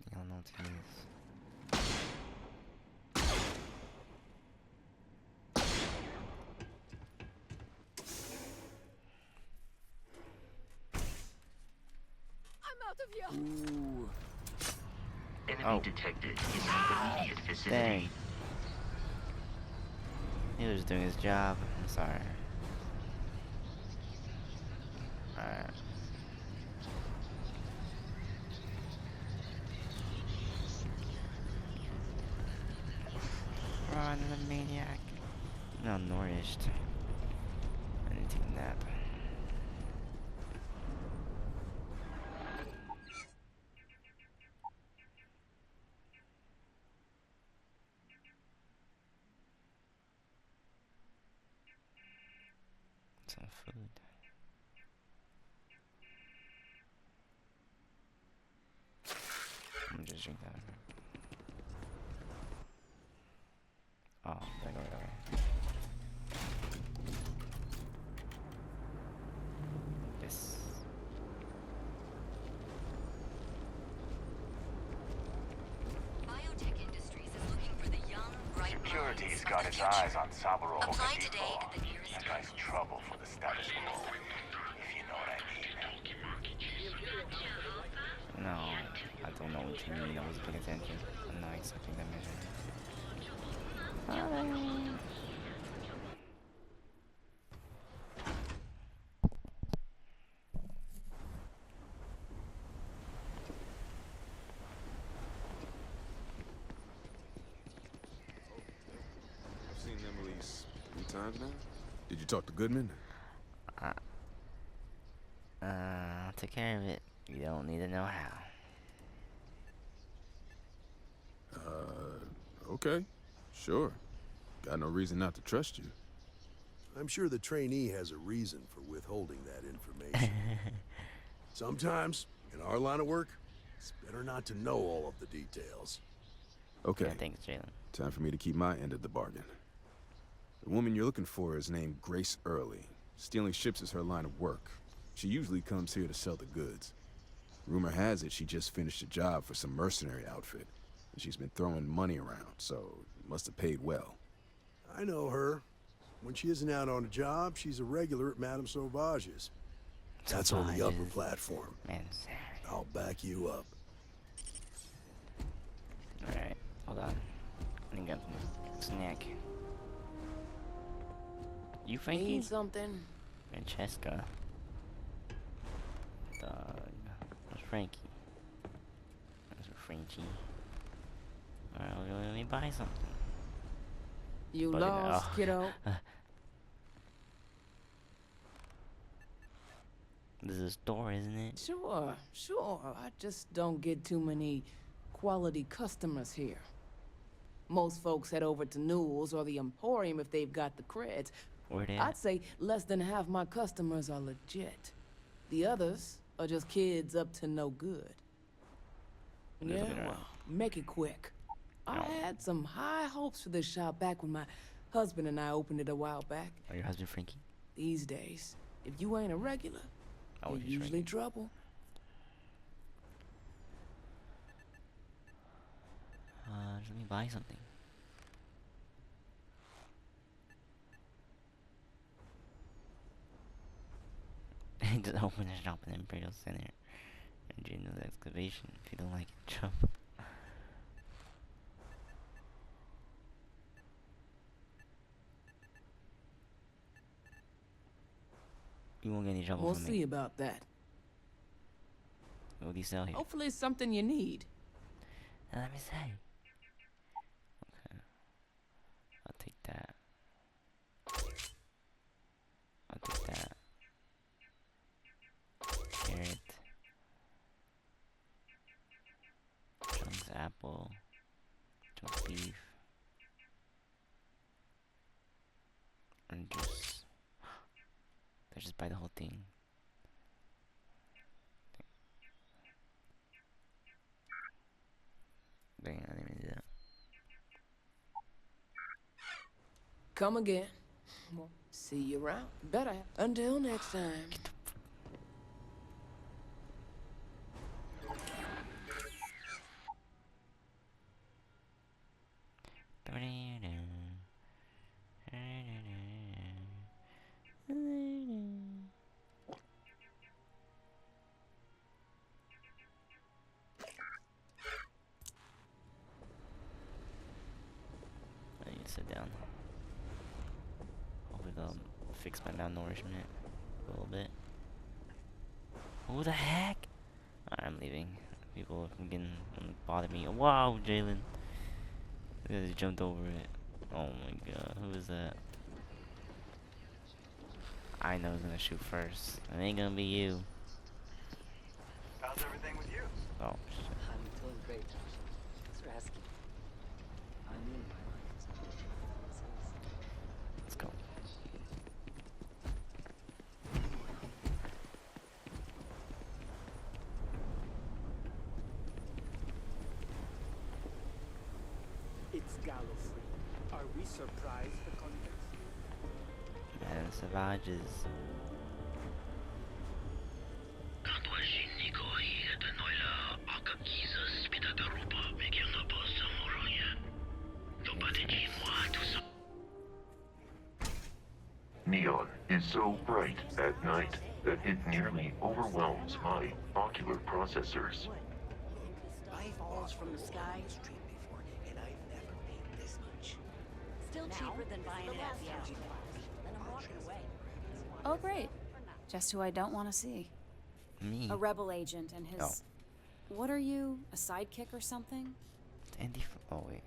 I don't know what to use. I'm out of here. Ooh. Enemy detected in the immediate vicinity. Dang. He was doing his job. I'm sorry. Alright. on, the maniac. I'm malnourished. I need to take a nap. Some food. Let me just drink that. Oh, there go that way. Yes. Biotech Industries is looking for the young, bright Security's minds got of its the future. eyes on Saburo Apply today at the nearest That guy's trouble for the status quo, if you know what I mean. No, I don't know what you mean. I wasn't paying attention. I'm not accepting that mission. I've seen them at least 3 times now. Did you talk to Goodman? I'll take care of it. You don't need to know how. Okay. Sure. Got no reason not to trust you. I'm sure the trainee has a reason for withholding that information. Sometimes, in our line of work, it's better not to know all of the details. Okay. Yeah, thanks, Jalen. Time for me to keep my end of the bargain. The woman you're looking for is named Grace Early. Stealing ships is her line of work. She usually comes here to sell the goods. Rumor has it she just finished a job for some mercenary outfit, and she's been throwing money around, so must have paid well. I know her. When she isn't out on a job, she's a regular at Madame Sauvage's. That's on the upper platform. I'll back you up. Alright, hold on. I think I got some snack. You Frankie? Need something? Francesca. Where's Frankie? That's Frankie. Alright, let me buy something. You Bugging lost, out. kiddo. This is a store, isn't it? Sure, sure. I just don't get too many quality customers here. Most folks head over to Newell's or the Emporium if they've got the creds. Where they I'd at? say less than half my customers are legit. The others are just kids up to no good. Yeah, well, make it quick. I had some high hopes for this shop back when my husband and I opened it a while back. Oh, your husband Frankie? These days, if you ain't a regular, Oh, you're usually trouble. Let me buy something. Just open a shop in Imperial Center and join the excavation. If you don't like it, jump. You won't get any trouble We'll from see me. about that. What do you sell here? Hopefully it's something you need. Let me say. Okay. I'll take that. I'll take that. Carrot. Chunks apple. Chunks beef. Orange juice. I just buy the whole thing. Dang, I didn't even do that. Come again. Well, see you around. Better. Until next time. I need to sit down. Hopefully they'll fix my malnourishment a little bit. Who the heck? I'm leaving. People can bother me. Wow, Jalen. They jumped over it. Oh my god, who is that? I know who's gonna shoot first. It ain't gonna be you. How's everything with you? Oh shit. I'm doing great, Josh. Thanks for asking. I mean, my life is good. Let's go. It's Gallifrey. Are we surprised the context? Man, Savages. Neon is so bright at night that it nearly overwhelms my ocular processors. Life falls from the sky. And I've never paid this much. Still cheaper than buying it at the auction. Then I'm walking away. Oh, great. Just who I don't want to see. Me? A rebel agent and his... Oh. What are you? A sidekick or something? Andy. Oh wait.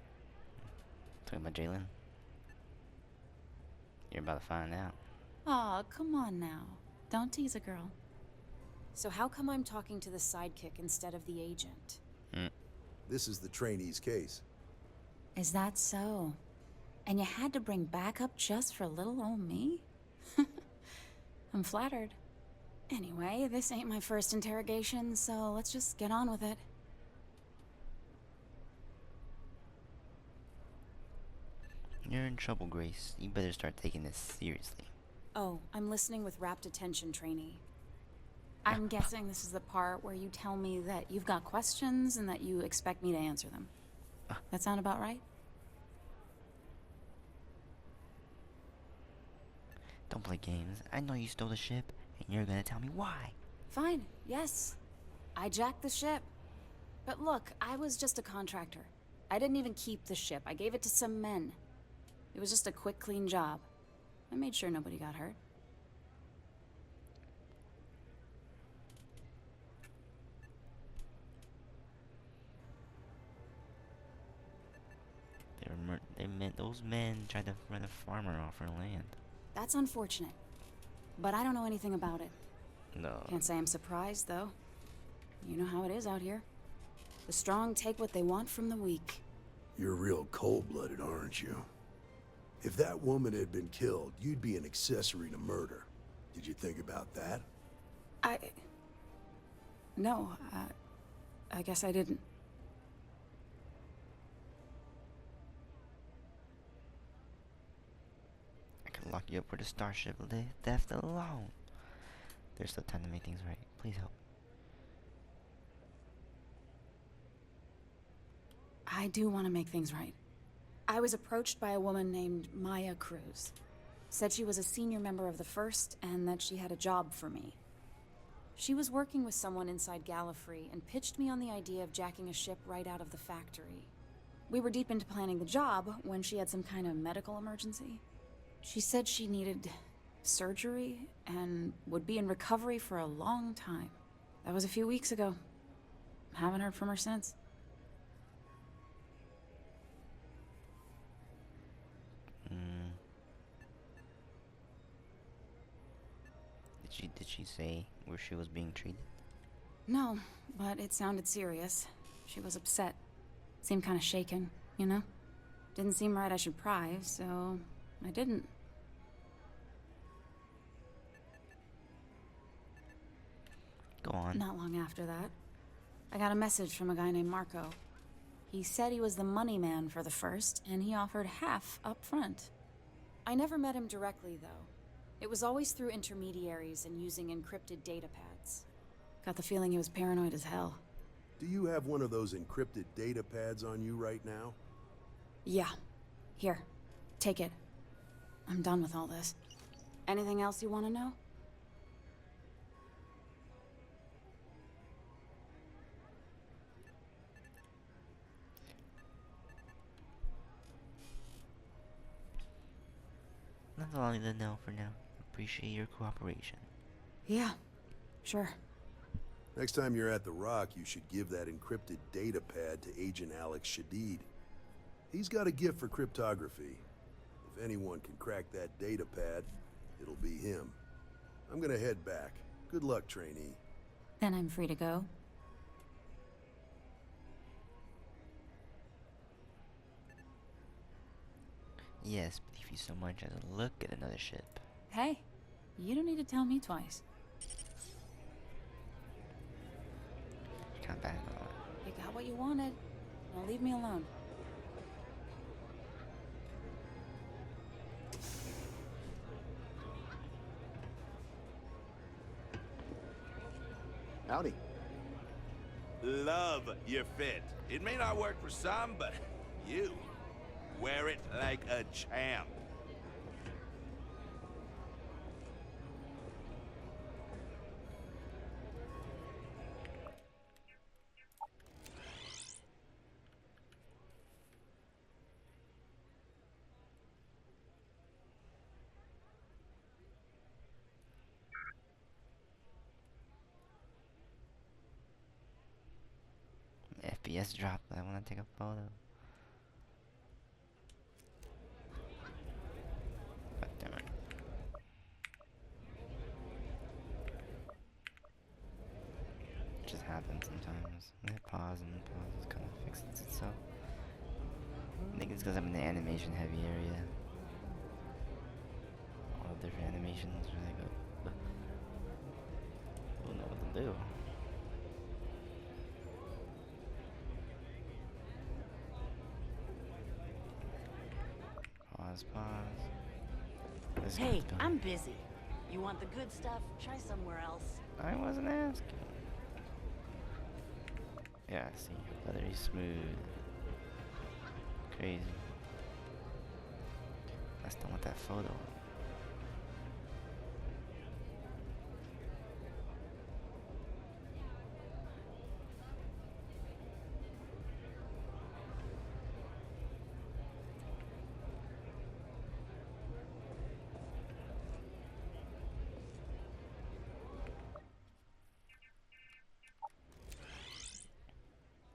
Talking about Jalen. You're about to find out. Aw, come on now. Don't tease a girl. So how come I'm talking to the sidekick instead of the agent? This is the trainee's case. Is that so? And you had to bring backup just for little old me? I'm flattered. Anyway, this ain't my first interrogation, so let's just get on with it. You're in trouble, Grace. You better start taking this seriously. Oh, I'm listening with rapt attention, trainee. I'm guessing this is the part where you tell me that you've got questions and that you expect me to answer them. That sound about right? Don't play games. I know you stole the ship, and you're gonna tell me why. Fine, yes. I jacked the ship. But look, I was just a contractor. I didn't even keep the ship. I gave it to some men. It was just a quick, clean job. I made sure nobody got hurt. Those men tried to run a farmer off her land. That's unfortunate. But I don't know anything about it. No. Can't say I'm surprised, though. You know how it is out here. The strong take what they want from the weak. You're real cold-blooded, aren't you? If that woman had been killed, you'd be an accessory to murder. Did you think about that? No, I guess I didn't. I can lock you up for the starship theft alone. There's still time to make things right. Please help. I do want to make things right. I was approached by a woman named Maya Cruz. Said she was a senior member of the First and that she had a job for me. She was working with someone inside Gallifrey and pitched me on the idea of jacking a ship right out of the factory. We were deep into planning the job when she had some kind of medical emergency. She said she needed surgery and would be in recovery for a long time. That was a few weeks ago. Haven't heard from her since. Did she say where she was being treated? No, but it sounded serious. She was upset. Seemed kind of shaken, you know? Didn't seem right I should pry, so I didn't. Go on. Not long after that, I got a message from a guy named Marco. He said he was the money man for the First, and he offered half up front. I never met him directly, though. It was always through intermediaries and using encrypted data pads. Got the feeling he was paranoid as hell. Do you have one of those encrypted data pads on you right now? Yeah. Here. Take it. I'm done with all this. Anything else you want to know? That's all I need to know for now. Appreciate your cooperation. Yeah. Sure. Next time you're at the Rock, you should give that encrypted data pad to Agent Alex Shadid. He's got a gift for cryptography, If anyone can crack that data pad, it'll be him. I'm gonna head back. Good luck, trainee. Then I'm free to go? Yes, but if you so much as a look at another ship. Hey, you don't need to tell me twice. Not bad. You got what you wanted. Now leave me alone. Howdy. Love your fit. It may not work for some, but you wear it like a champ. FPS drop. I want to take a photo. God damn it. It just happens sometimes. I hit pause and pause kind of fixes itself. I think it's because I'm in the animation heavy area. All the different animations really good. Don't know what to do. Pause. Hey, I'm busy. You want the good stuff? Try somewhere else. I wasn't asking. Yeah, I see. Leathery smooth. Crazy. I still want that photo.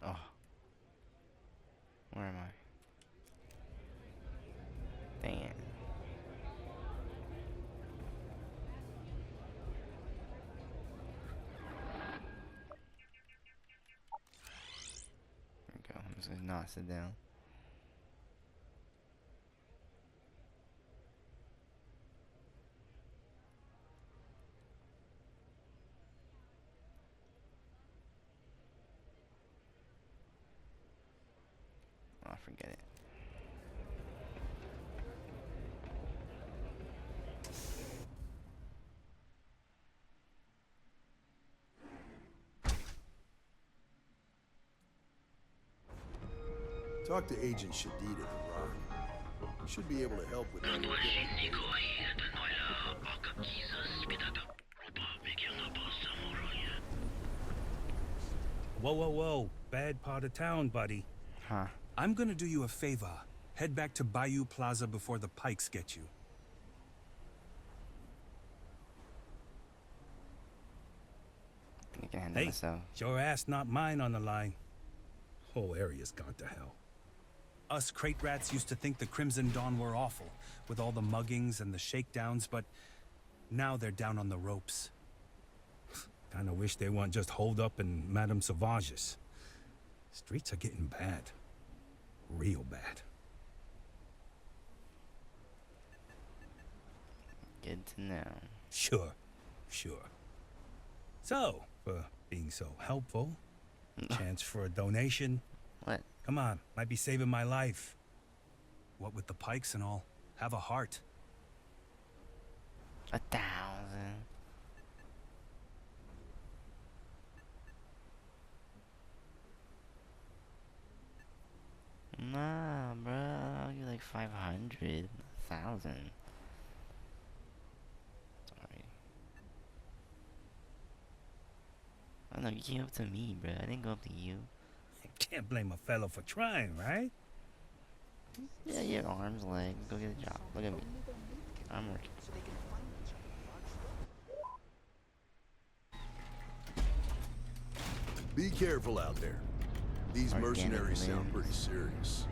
Oh. Where am I? Dang it. There we go. I'm just gonna not sit down. Oh, forget it. Talk to Agent Shadid at the Rock. He should be able to help with that. Whoa, whoa, whoa. Bad part of town, buddy. Huh? I'm gonna do you a favor. Head back to Bayou Plaza before the Pikes get you. I can handle myself. Your ass, not mine on the line. Whole area's gone to hell. Us crate rats used to think the Crimson Dawn were awful, with all the muggings and the shakedowns, but now they're down on the ropes. Kinda wish they weren't just holed up in Madame Sauvage's. Streets are getting bad. Real bad. Good to know. Sure. So, for being so helpful, chance for a donation. What? Come on, might be saving my life. What with the Pikes and all, have a heart. 1,000. Nah, bro. I'll give like 500. 1,000. Sorry. I don't know, you came up to me, bro. I didn't go up to you. Can't blame a fellow for trying, right? Yeah, you have arms, legs. Go get a job. Look at me. I'm working. Be careful out there. These mercenaries sound pretty serious.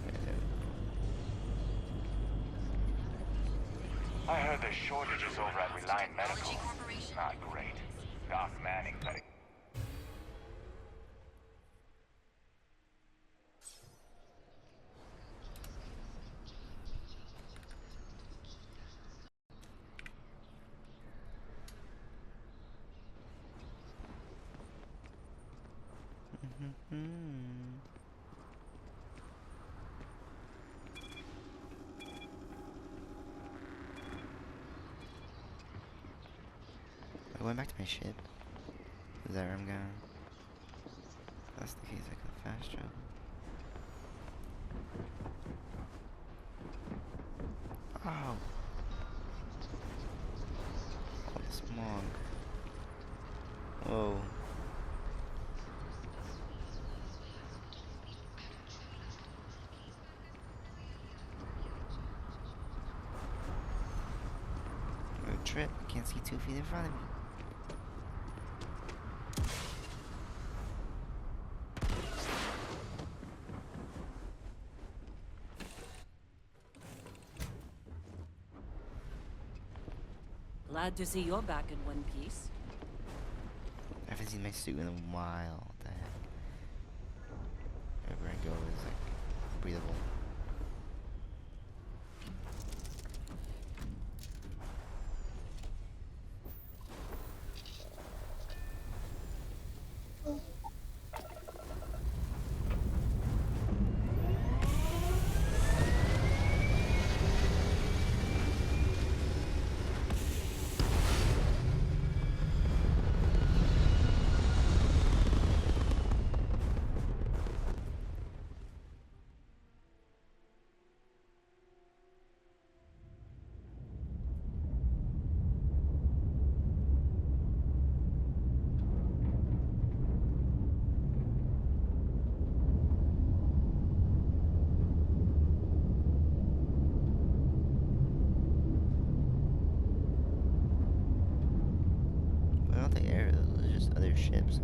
Yeah, I heard there's shortages over at Reliant Medical. Not great. Doc Manning betting. I went back to my ship. Is that where I'm going? If that's the case, I can fast travel. Oh! All the smog. Whoa. Road trip. I can't see 2 feet in front of me. Glad to see you're back in one piece. I haven't seen my suit in a while. What the heck? Wherever I go is like breathable. I don't think aerials, there's just other ships.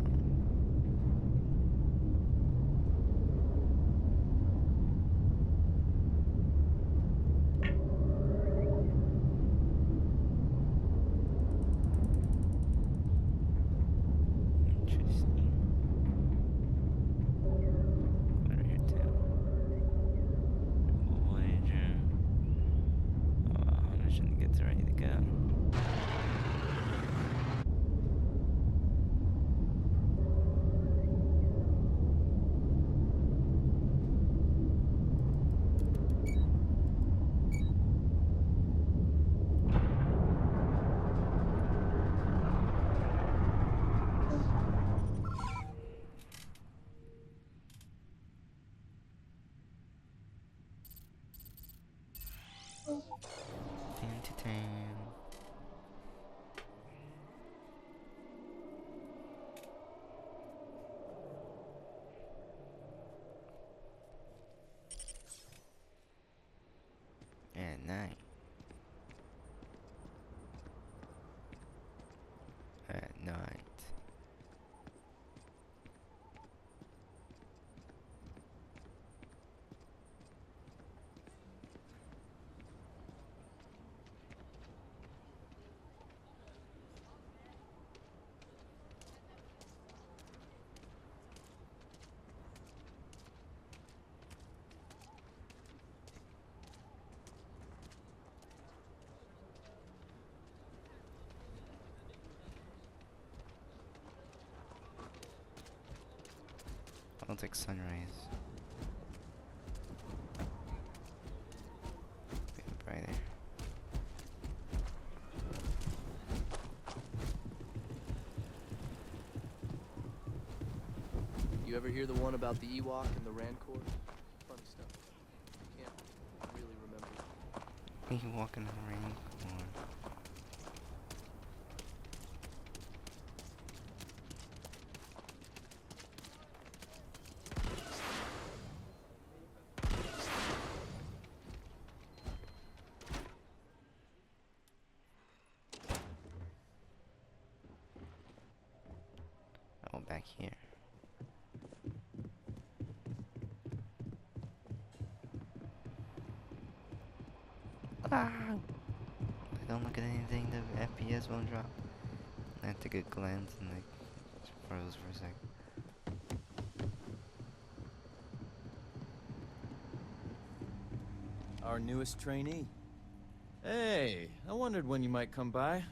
Interesting. What are you two? Voyager. Oh, mission gets ready to go. Entertain. At night. At night. I'll take sunrise. Bit brighter. You ever hear the one about the Ewok and the Rancor? Funny stuff. Can't really remember. Ewok in the rain. Oh, back here. Ah! don't look at anything, the FPS won't drop. I took a glance and like froze for a sec. Our newest trainee. Hey, I wondered when you might come by.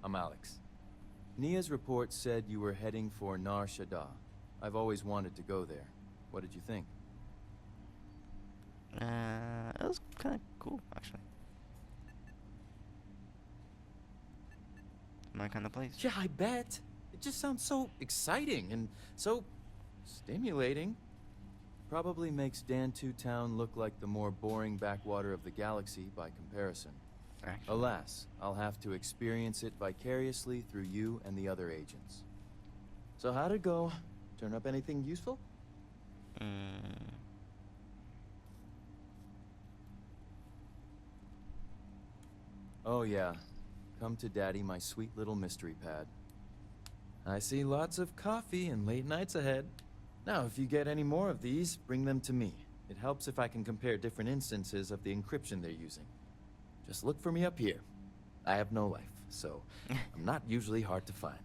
I'm Alex. Nia's report said you were heading for Nar Shaddaa. I've always wanted to go there. What did you think? It was kind of cool, actually. My kind of place. Yeah, I bet. It just sounds so exciting and so stimulating. Probably makes Dantu Town look like the more boring backwater of the galaxy by comparison. Actually. Alas, I'll have to experience it vicariously through you and the other agents. So how'd it go? Turn up anything useful? Oh yeah. Come to Daddy, my sweet little mystery pad. I see lots of coffee and late nights ahead. Now, if you get any more of these, bring them to me. It helps if I can compare different instances of the encryption they're using. Just look for me up here. I have no life, so I'm not usually hard to find.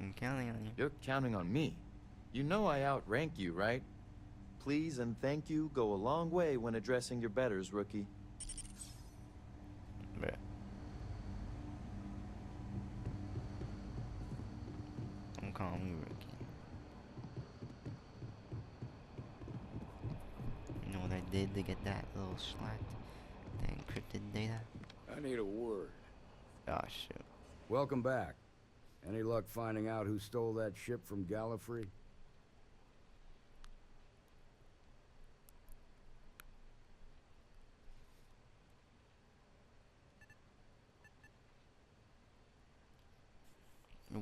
I'm counting on you. You're counting on me. You know I outrank you, right? Please and thank you go a long way when addressing your betters, rookie. Bruh. Don't call me rookie. You know what I did to get that little slat? The encrypted data? I need a word. Oh, shoot. Welcome back. Any luck finding out who stole that ship from Gallifrey?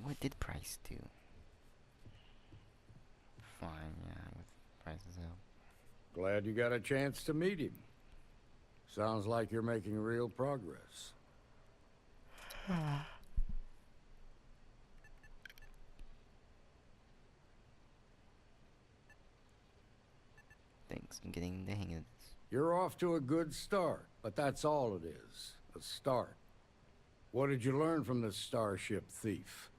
What did Price do? Fine, yeah, with Price's help. Glad you got a chance to meet him. Sounds like you're making real progress. Thanks, I'm getting the hang of this. You're off to a good start, but that's all it is. A start. What did you learn from the starship thief?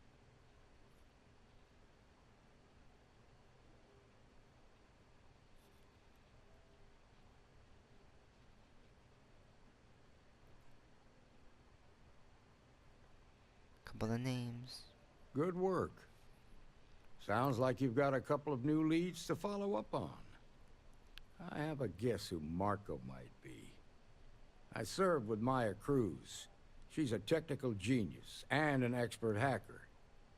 Couple of names. Good work. Sounds like you've got a couple of new leads to follow up on. I have a guess who Marco might be. I served with Maya Cruz. She's a technical genius and an expert hacker.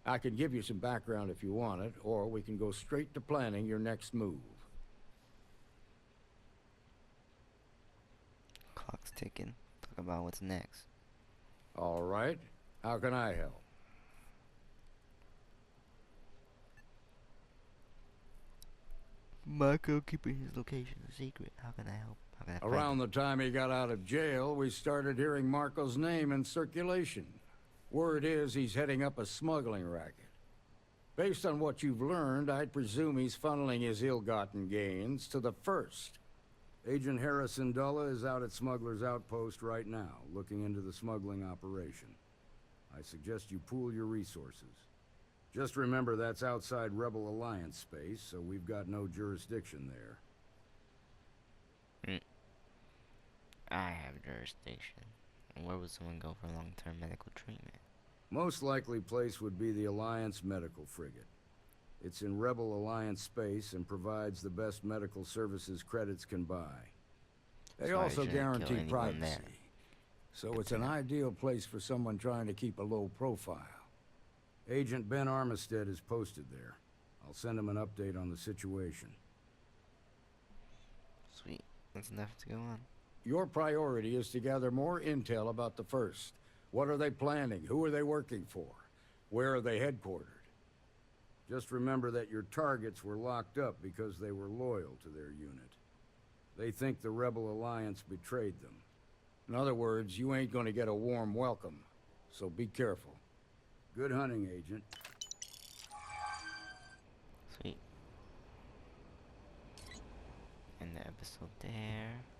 I can give you some background if you want it, or we can go straight to planning your next move. Clock's ticking. Talk about what's next. All right. How can I help? Marco keeping his location a secret. How can I help? How can I find Around him? the time he got out of jail, we started hearing Marco's name in circulation. Word is he's heading up a smuggling racket. Based on what you've learned, I'd presume he's funneling his ill-gotten gains to the First. Agent Harrison Dulla is out at Smuggler's Outpost right now, looking into the smuggling operation. I suggest you pool your resources. Just remember that's outside Rebel Alliance space, so we've got no jurisdiction there. I have jurisdiction. Where would someone go for long-term medical treatment? Most likely place would be the Alliance medical frigate. It's in Rebel Alliance space and provides the best medical services credits can buy. They So I also shouldn't kill guarantee anyone privacy. there. So it's an ideal place for someone trying to keep a low profile. Agent Ben Armistead is posted there. I'll send him an update on the situation. Sweet. That's enough to go on. Your priority is to gather more intel about the First. What are they planning? Who are they working for? Where are they headquartered? Just remember that your targets were locked up because they were loyal to their unit. They think the Rebel Alliance betrayed them. In other words, you ain't gonna get a warm welcome, so be careful. Good hunting, Agent. Sweet. And the episode there.